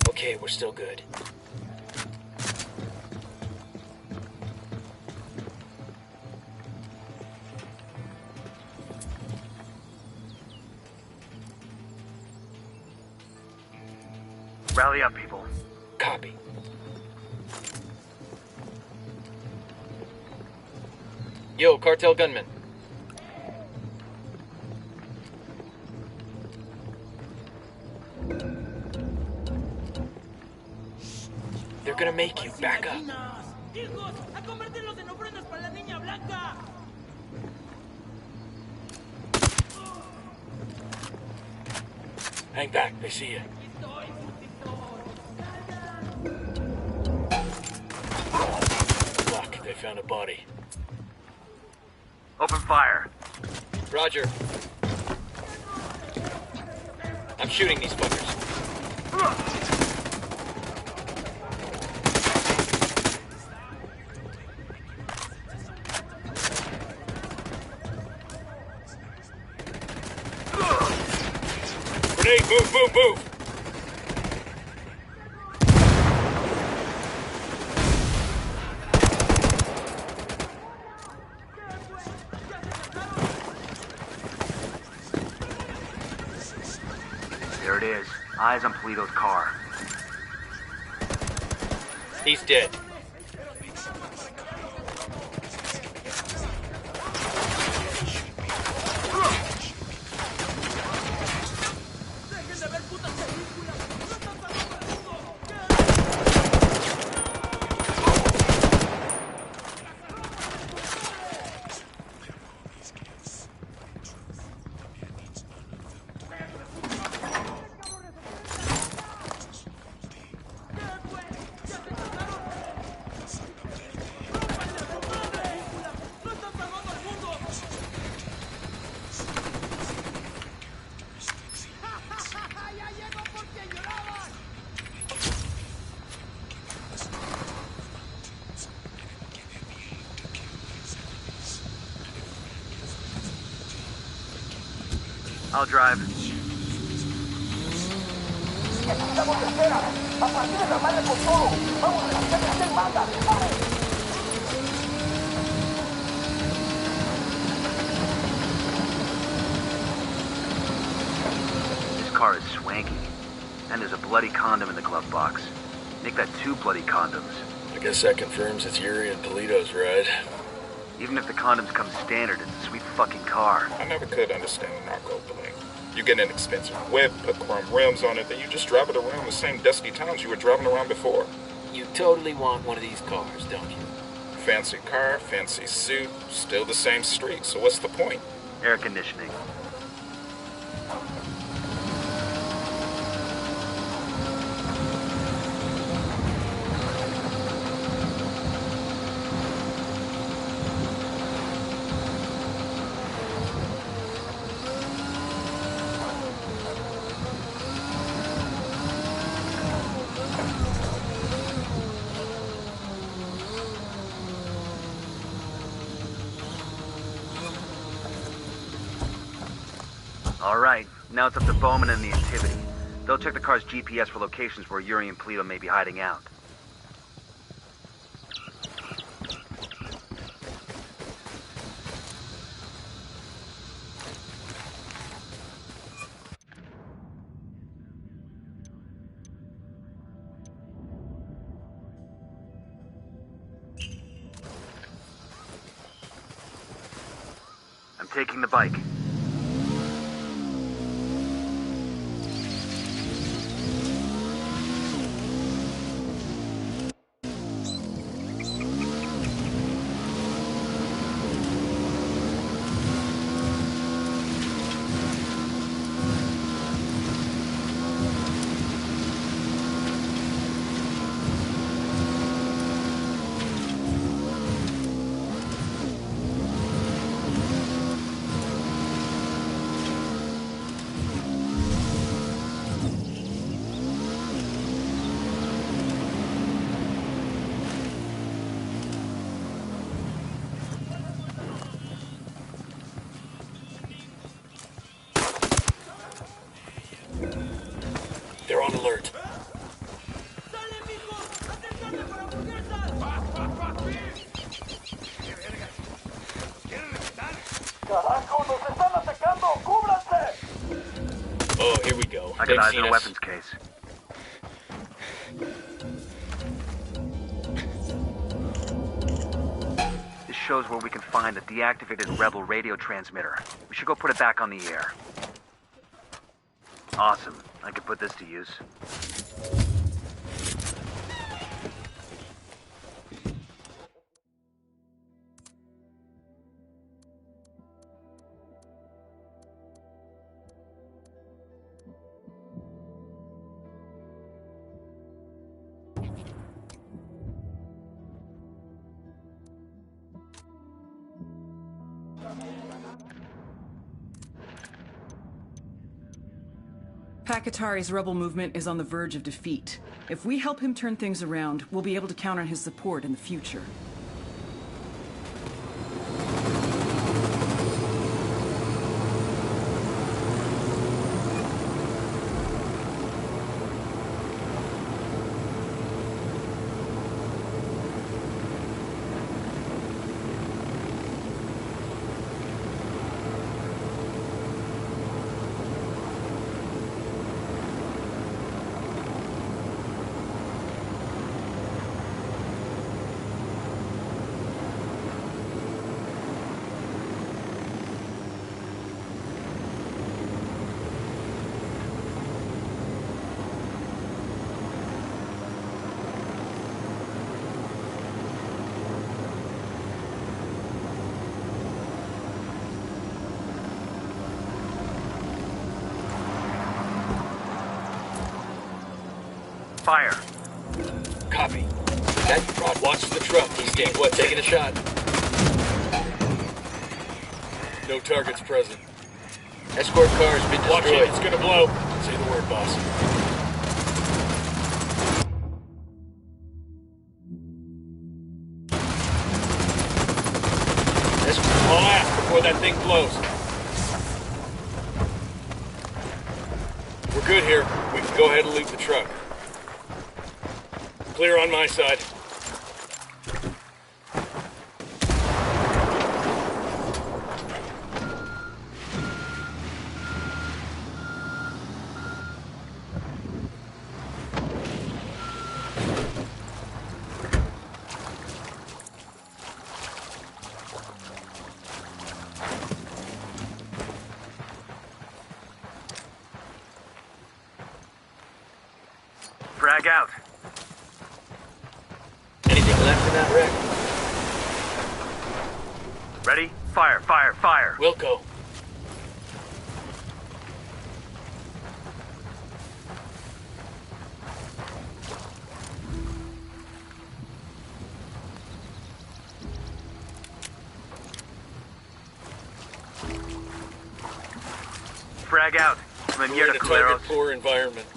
Okay, we're still good. Rally up, people. Copy. Yo, cartel gunman. They're gonna make you back up. Hang back, they see you. Fuck, they found a body. Open fire. Roger. I'm shooting these fuckers. Grenade, move, move, move! There it is. Eyes on Polito's car. He's dead. I'll drive. Necesitamos esferas. A partir de la madre con todo. Vamos a hacer la manda. This car is swanky. And there's a bloody condom in the glove box. Make that 2 bloody condoms. I guess that confirms it's Yuri and Polito's ride. Even if the condoms come standard, it's a sweet fucking car. I never could understand the narco thing. You get an expensive whip, put chrome rims on it, then you just drive it around the same dusty towns you were driving around before. You totally want one of these cars, don't you? Fancy car, fancy suit, still the same street, so what's the point? Air conditioning. Alright, now it's up to Bowman and the Activity. They'll check the car's GPS for locations where Yuri and Polito may be hiding out. I'm taking the bike. They're on alert. Carajo, nos están atacando. ¡Cúbranse! Oh, here we go. I got eyes on a weapons case. This shows where we can find the deactivated rebel radio transmitter. We should go put it back on the air. Awesome. I could put this to use. Pakatari's rebel movement is on the verge of defeat. If we help him turn things around, we'll be able to count on his support in the future. Fire. Copy. That Rod, watch the truck. He's getting what? Taking a shot. No targets present. Escort car has been destroyed. Watch it, it's gonna blow. Say the word, boss. All out before that thing blows. We're good here. We can go ahead and loot the truck. Clear on my side. Frag out. Anything left in that wreck? Ready? Fire, fire, fire. Wilco. Frag out. I'm We're in a target poor environment.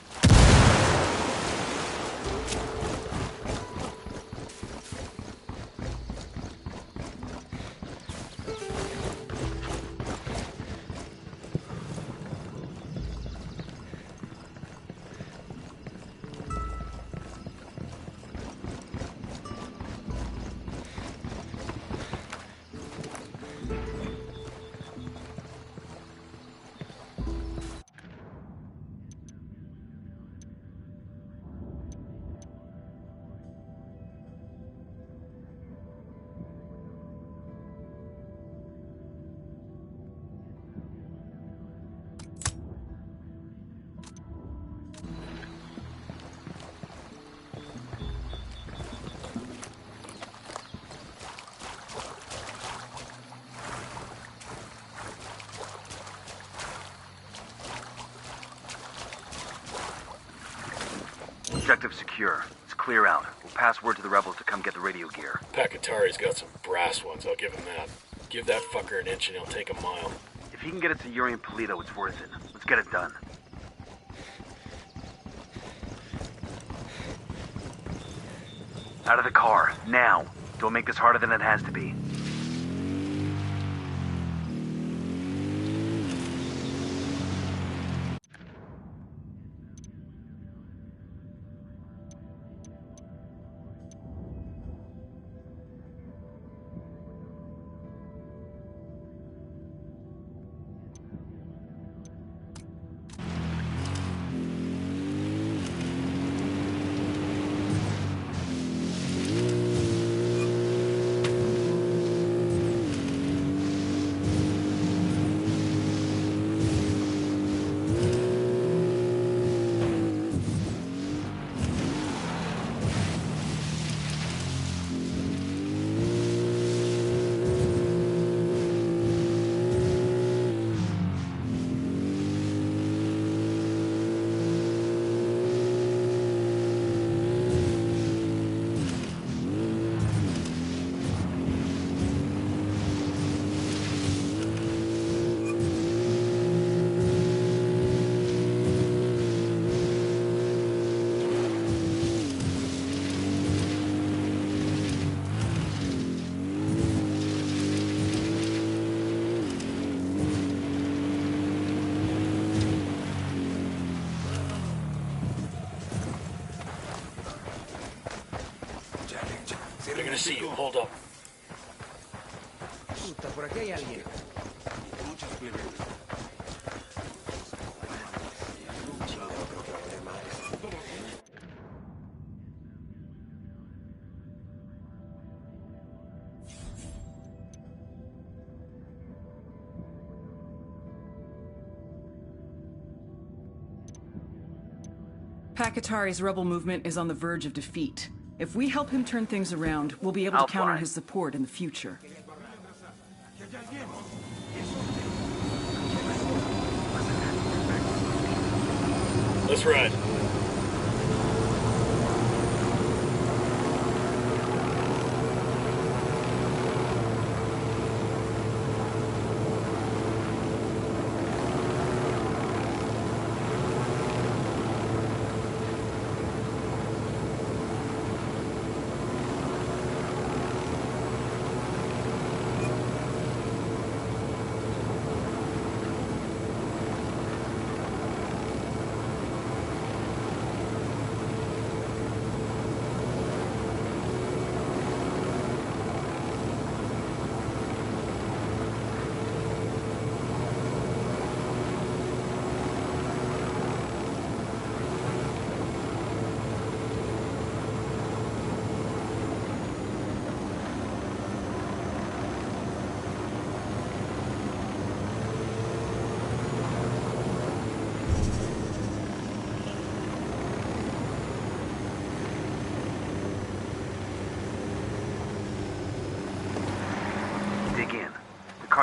Objective secure. It's clear out. We'll pass word to the rebels to come get the radio gear. Pakatari's got some brass ones, I'll give him that. Give that fucker an inch and he'll take a mile. If he can get it to Yuri and Polito, it's worth it. Let's get it done. Out of the car, now. Don't make this harder than it has to be. They're gonna see you. Hold up. Por aquí hay alguien. Pakatari's rebel movement is on the verge of defeat. If we help him turn things around, we'll be able to count on his support in the future. Let's ride.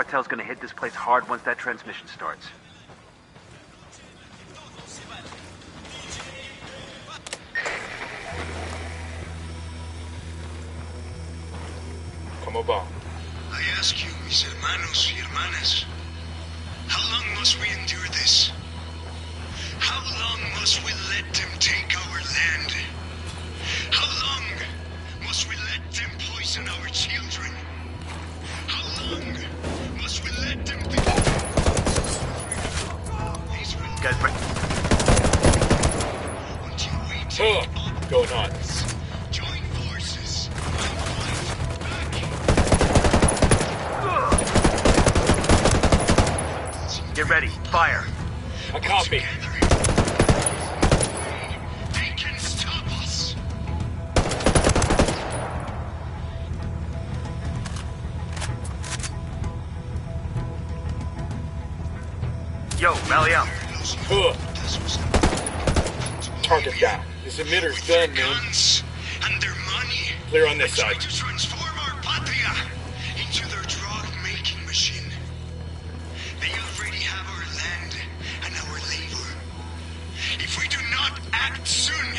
cartel's gonna hit this place hard once that transmission starts. Como va? I ask you, mis hermanos y hermanas, how long must we endure this? How long must we let them take our land? How long must we let them poison our children? How long must we let them be... Guys, right. Until we take up going on? join forces and fight back. Get ready. Fire. A copy. They can stop us. Yo, rally up. Target down. This emitter's done, man. Guns and their money. Clear on this Try side. to transform our patria into their drug-making machine. They already have our land and our labor. If we do not act soon,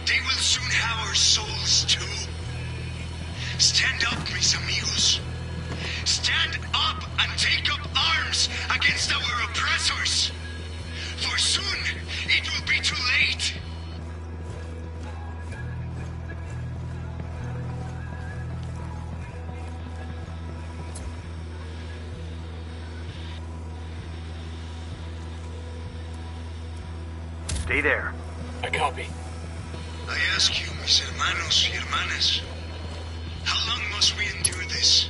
they will soon have our souls too. Stand up, mis amigos. Stand up and take up arms against our oppressors. For soon, it will be too late. Stay there. I copy. I ask you, mis hermanos y hermanas, how long must we endure this?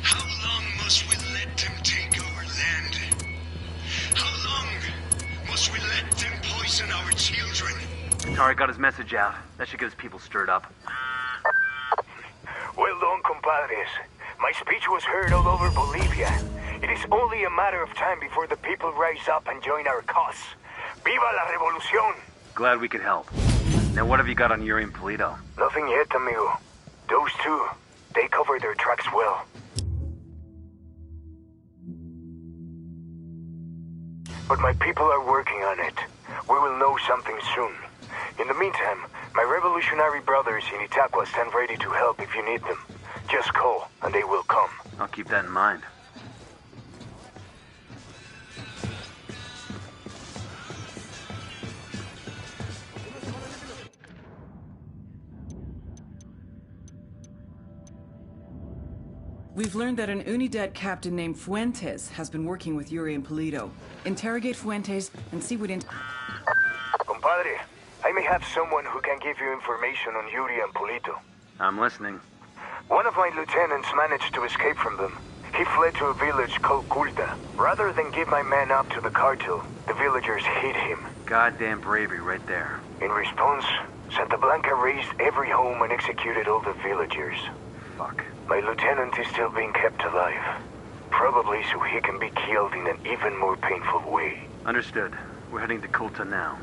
How long must we let them take our land? How long must we let them poison our children? Tari got his message out. That should get his people stirred up. Well done, compadres. My speech was heard all over Bolivia. It is only a matter of time before the people rise up and join our cause. Viva la revolución! Glad we could help. Now what have you got on Yuri and Polito? Nothing yet, amigo. Those two, they cover their tracks well. But my people are working on it. We will know something soon. In the meantime, my revolutionary brothers in Itaqua stand ready to help if you need them. Just call, and they will come. I'll keep that in mind. We've learned that an Unidad captain named Fuentes has been working with Yuri and Polito. Interrogate Fuentes and see what Compadre, I may have someone who can give you information on Yuri and Polito. I'm listening. One of my lieutenants managed to escape from them. He fled to a village called Culta. Rather than give my men up to the cartel, the villagers hid him. Goddamn bravery right there. In response, Santa Blanca razed every home and executed all the villagers. Fuck. My lieutenant is still being kept alive. Probably so he can be killed in an even more painful way. Understood. We're heading to Culta now.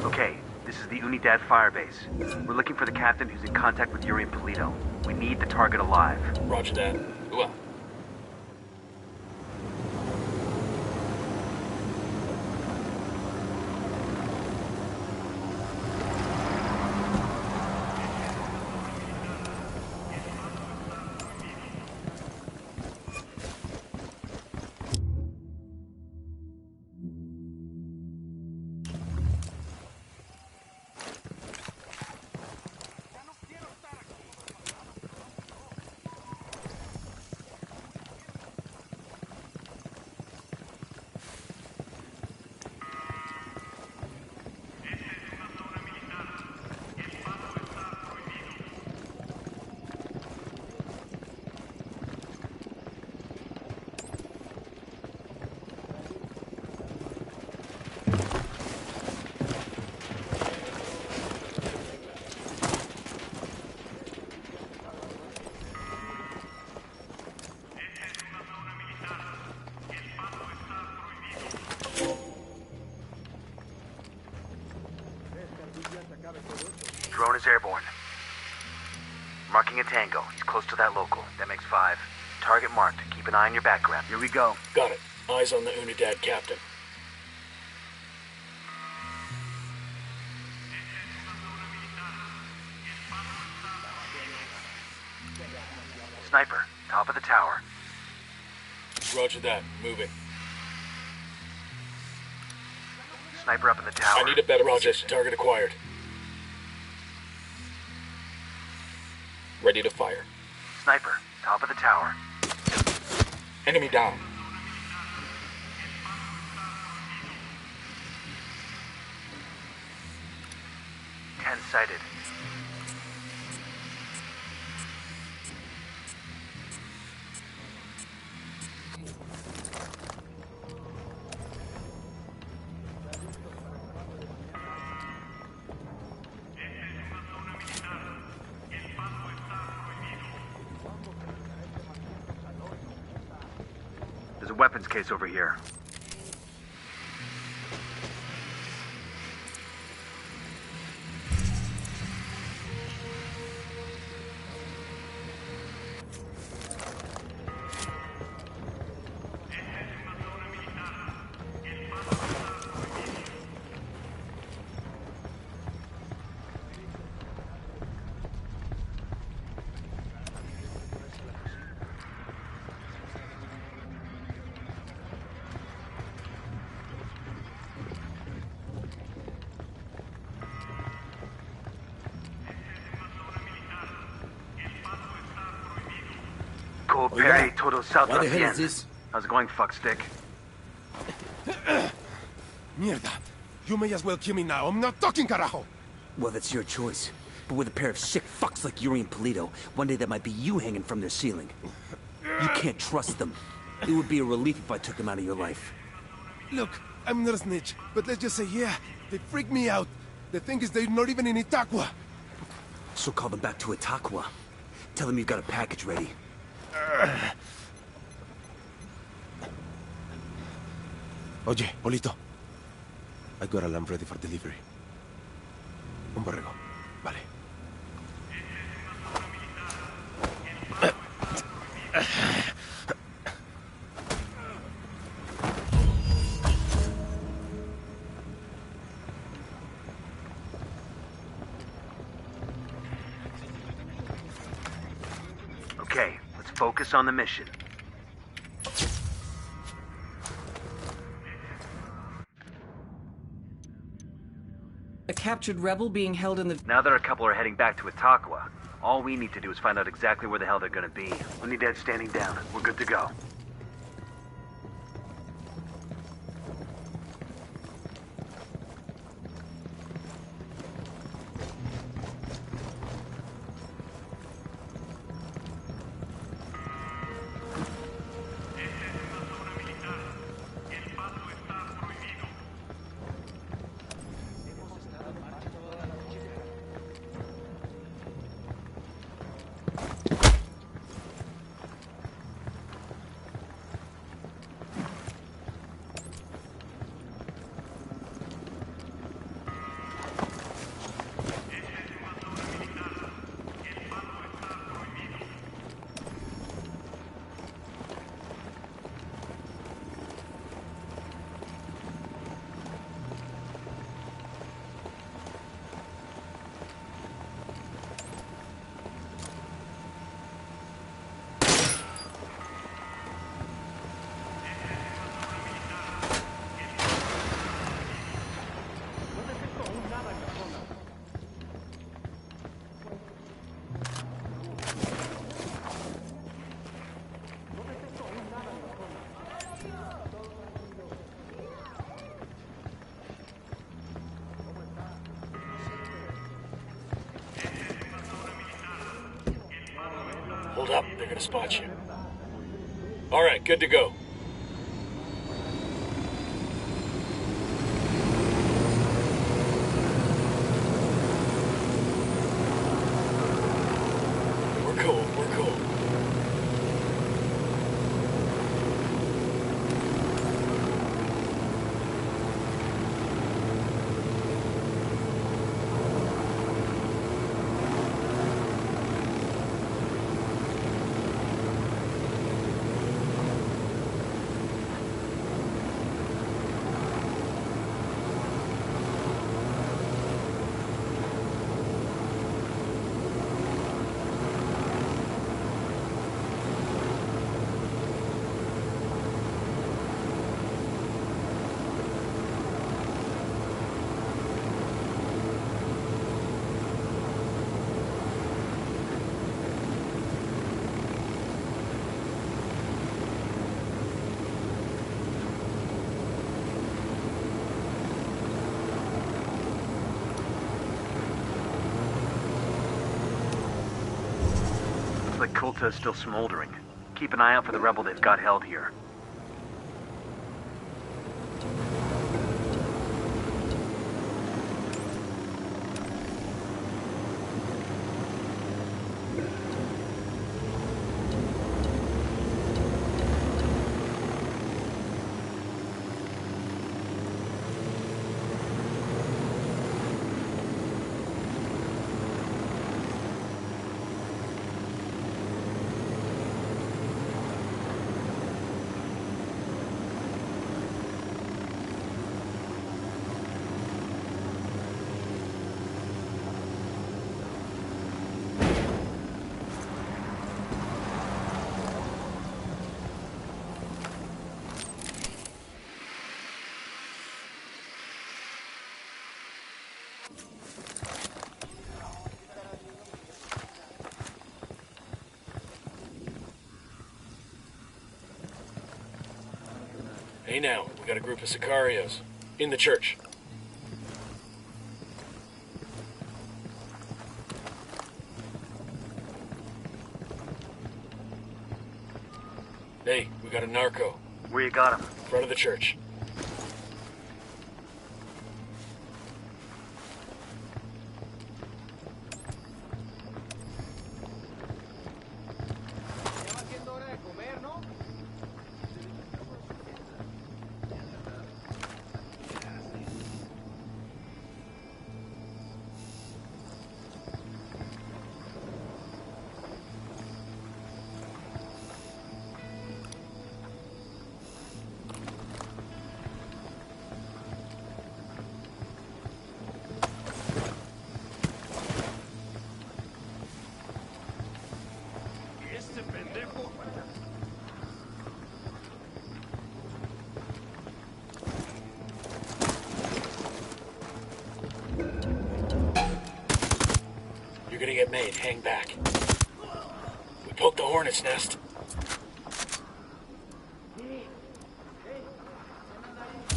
Okay, this is the Unidad firebase. We're looking for the captain who's in contact with Yuri and Polito. We need the target alive. Roger that. Well. is airborne. Marking a tango. He's close to that local. That makes 5. Target marked. Keep an eye on your background. Here we go. Got it. Eyes on the Unidad captain. Sniper, top of the tower. Roger that. Moving. Sniper up in the tower. I need a better position. Target acquired. Ready to fire. Sniper, top of the tower. Enemy down. Ten sighted. There's a weapons case over here. Coopere todo salto. Why the hell is this? How's it going, fuckstick? Mierda. You may as well kill me now. I'm not talking, carajo. Well, that's your choice. But with a pair of sick fucks like Yuri and Polito, one day that might be you hanging from their ceiling. You can't trust them. It would be a relief if I took them out of your life. Look, I'm not a snitch, but let's just say, yeah, they freak me out. The thing is, they're not even in Itaqua. So call them back to Itaqua. Tell them you've got a package ready. Oye, Polito. I got a lamb ready for delivery. Un borrego. Vale. Okay, let's focus on the mission. A captured rebel being held in the... Now that our couple are heading back to Itaqua, all we need to do is find out exactly where the hell they're gonna be. Unidad standing down. We're good to go. Hold up, they're gonna spot you. All right, good to go. We're cool, we're cool. like Kulta is still smoldering. Keep an eye out for the rebel they've got held here. Hey now, we got a group of Sicarios. In the church. Hey, we got a narco. Where you got him? Front of the church. You're gonna get made. Hang back. We poked the hornet's nest.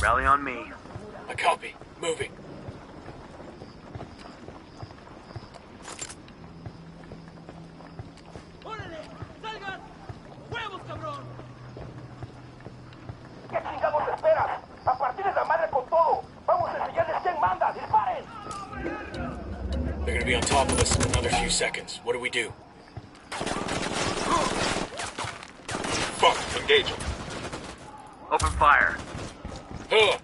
Rally on me. A copy. Moving. ¿Qué chingados esperas? A partir de la madre con todo. Vamos a enseñarles quién manda. ¡Disparen! They're gonna be on top of us in another few seconds. What do we do? Fuck, engage them. Open fire. Huh.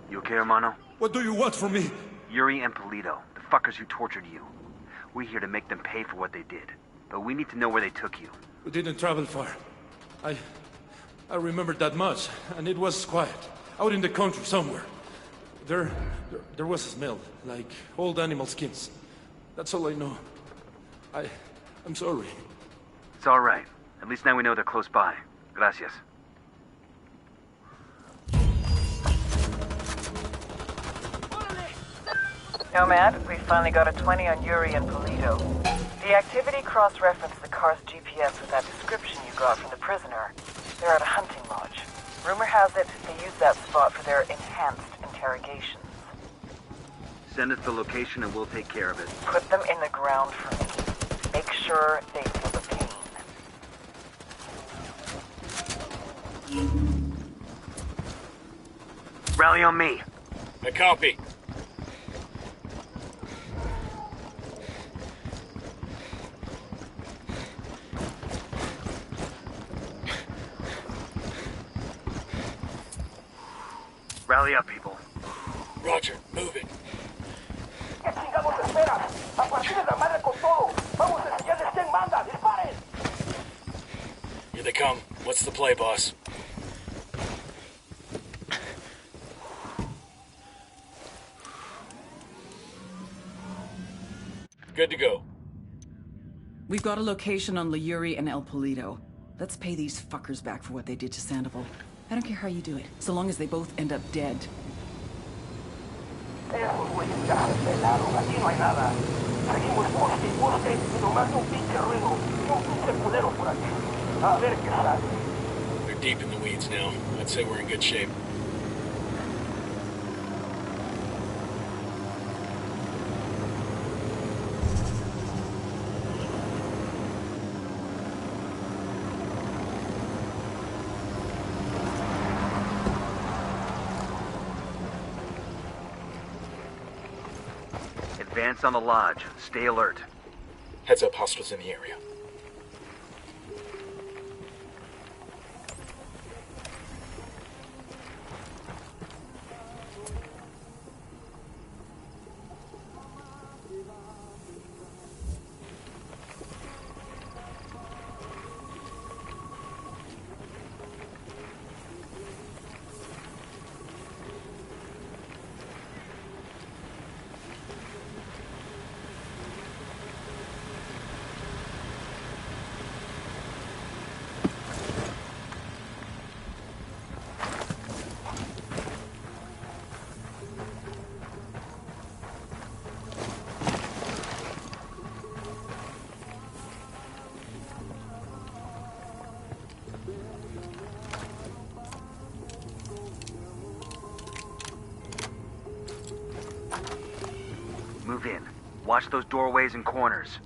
You okay, hermano? What do you want from me? Yuri and Polito, the fuckers who tortured you. We're here to make them pay for what they did. But we need to know where they took you. We didn't travel far. I remember that much, and it was quiet. Out in the country somewhere. There was a smell, like old animal skins. That's all I know. I'm sorry. It's all right. At least now we know they're close by. Gracias. Nomad, we finally got a 20 on Yuri and Polito. The activity cross-referenced the car's GPS with that description you got from the prisoner. They're at a hunting lodge. Rumor has it they use that spot for their enhanced interrogations. Send us the location and we'll take care of it. Put them in the ground for me. Make sure they feel the pain. Rally on me. A copy. Rally up, people. Roger, moving. ¿Qué chingados esperas? A partir de la madre con todo. Vamos a enseñarles quién manda. ¡Disparen! Here they come. What's the play, boss? Good to go. We've got a location on Yuri and El Polito. Let's pay these fuckers back for what they did to Sandoval. I don't care how you do it, so long as they both end up dead. Esos güeyes ya se pelaron, aquí no hay nada. Seguimos busque y busque y nomás ni un pinche ruido, ni un pinche culero por aquí. A ver qué sale. They're deep in the weeds now. I'd say we're in good shape. Advance on the lodge. Stay alert. Heads up, hostiles in the area. Move in. Watch those doorways and corners.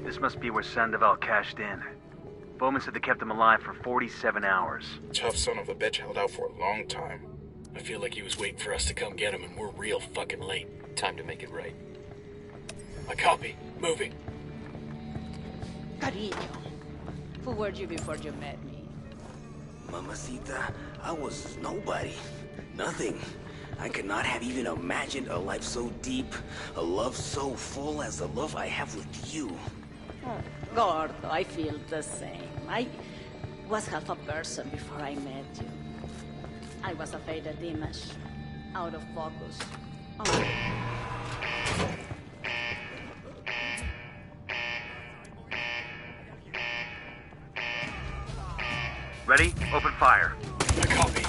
This must be where Sandoval cashed in. Bowman said they kept him alive for 47 hours. Tough son of a bitch held out for a long time. I feel like he was waiting for us to come get him, and we're real fucking late. Time to make it right. I copy. Moving. Cariño, who were you before you met me? Mamacita, I was nobody. Nothing. I could not have even imagined a life so deep, a love so full as the love I have with you. Oh, Gordo, I feel the same. I was half a person before I met you. I was a faded image, out of focus. Oh. Ready? Open fire. I copy.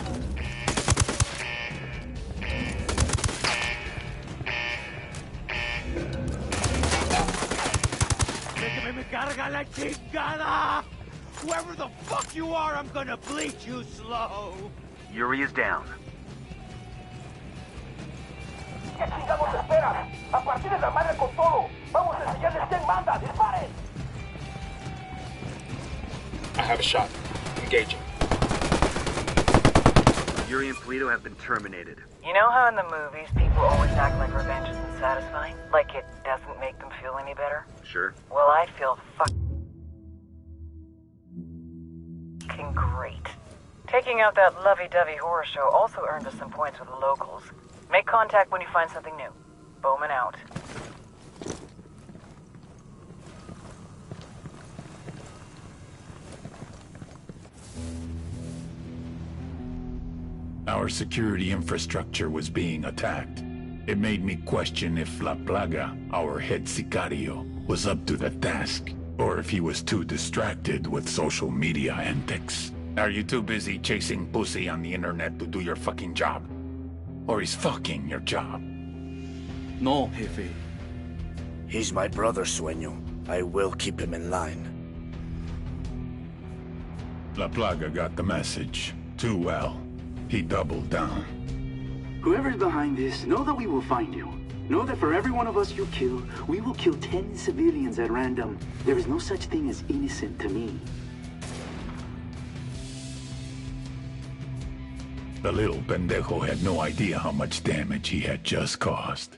Me carga la chingada! Whoever the fuck you are, I'm gonna bleach you slow! Yuri is down. ¿Qué chingados esperas? A partir de la madre con todo. Vamos a enseñarles quién manda. ¡Disparen! I have a shot. Engaging. Yuri and Polito have been terminated. You know how in the movies people always act like revenge isn't satisfying? Like it doesn't make them feel any better? Sure. Well, I feel fucking great. Taking out that lovey-dovey horror show also earned us some points with the locals. Make contact when you find something new. Bowman out. Our security infrastructure was being attacked. It made me question if La Plaga, our head sicario, was up to the task, or if he was too distracted with social media antics. Are you too busy chasing pussy on the internet to do your fucking job? Or is fucking your job? No, Jefe. He's my brother, Sueño. I will keep him in line. La Plaga got the message. Too well. He doubled down. Whoever's behind this, know that we will find you. Know that for every one of us you kill, we will kill 10 civilians at random. There is no such thing as innocent to me. The little pendejo had no idea how much damage he had just caused.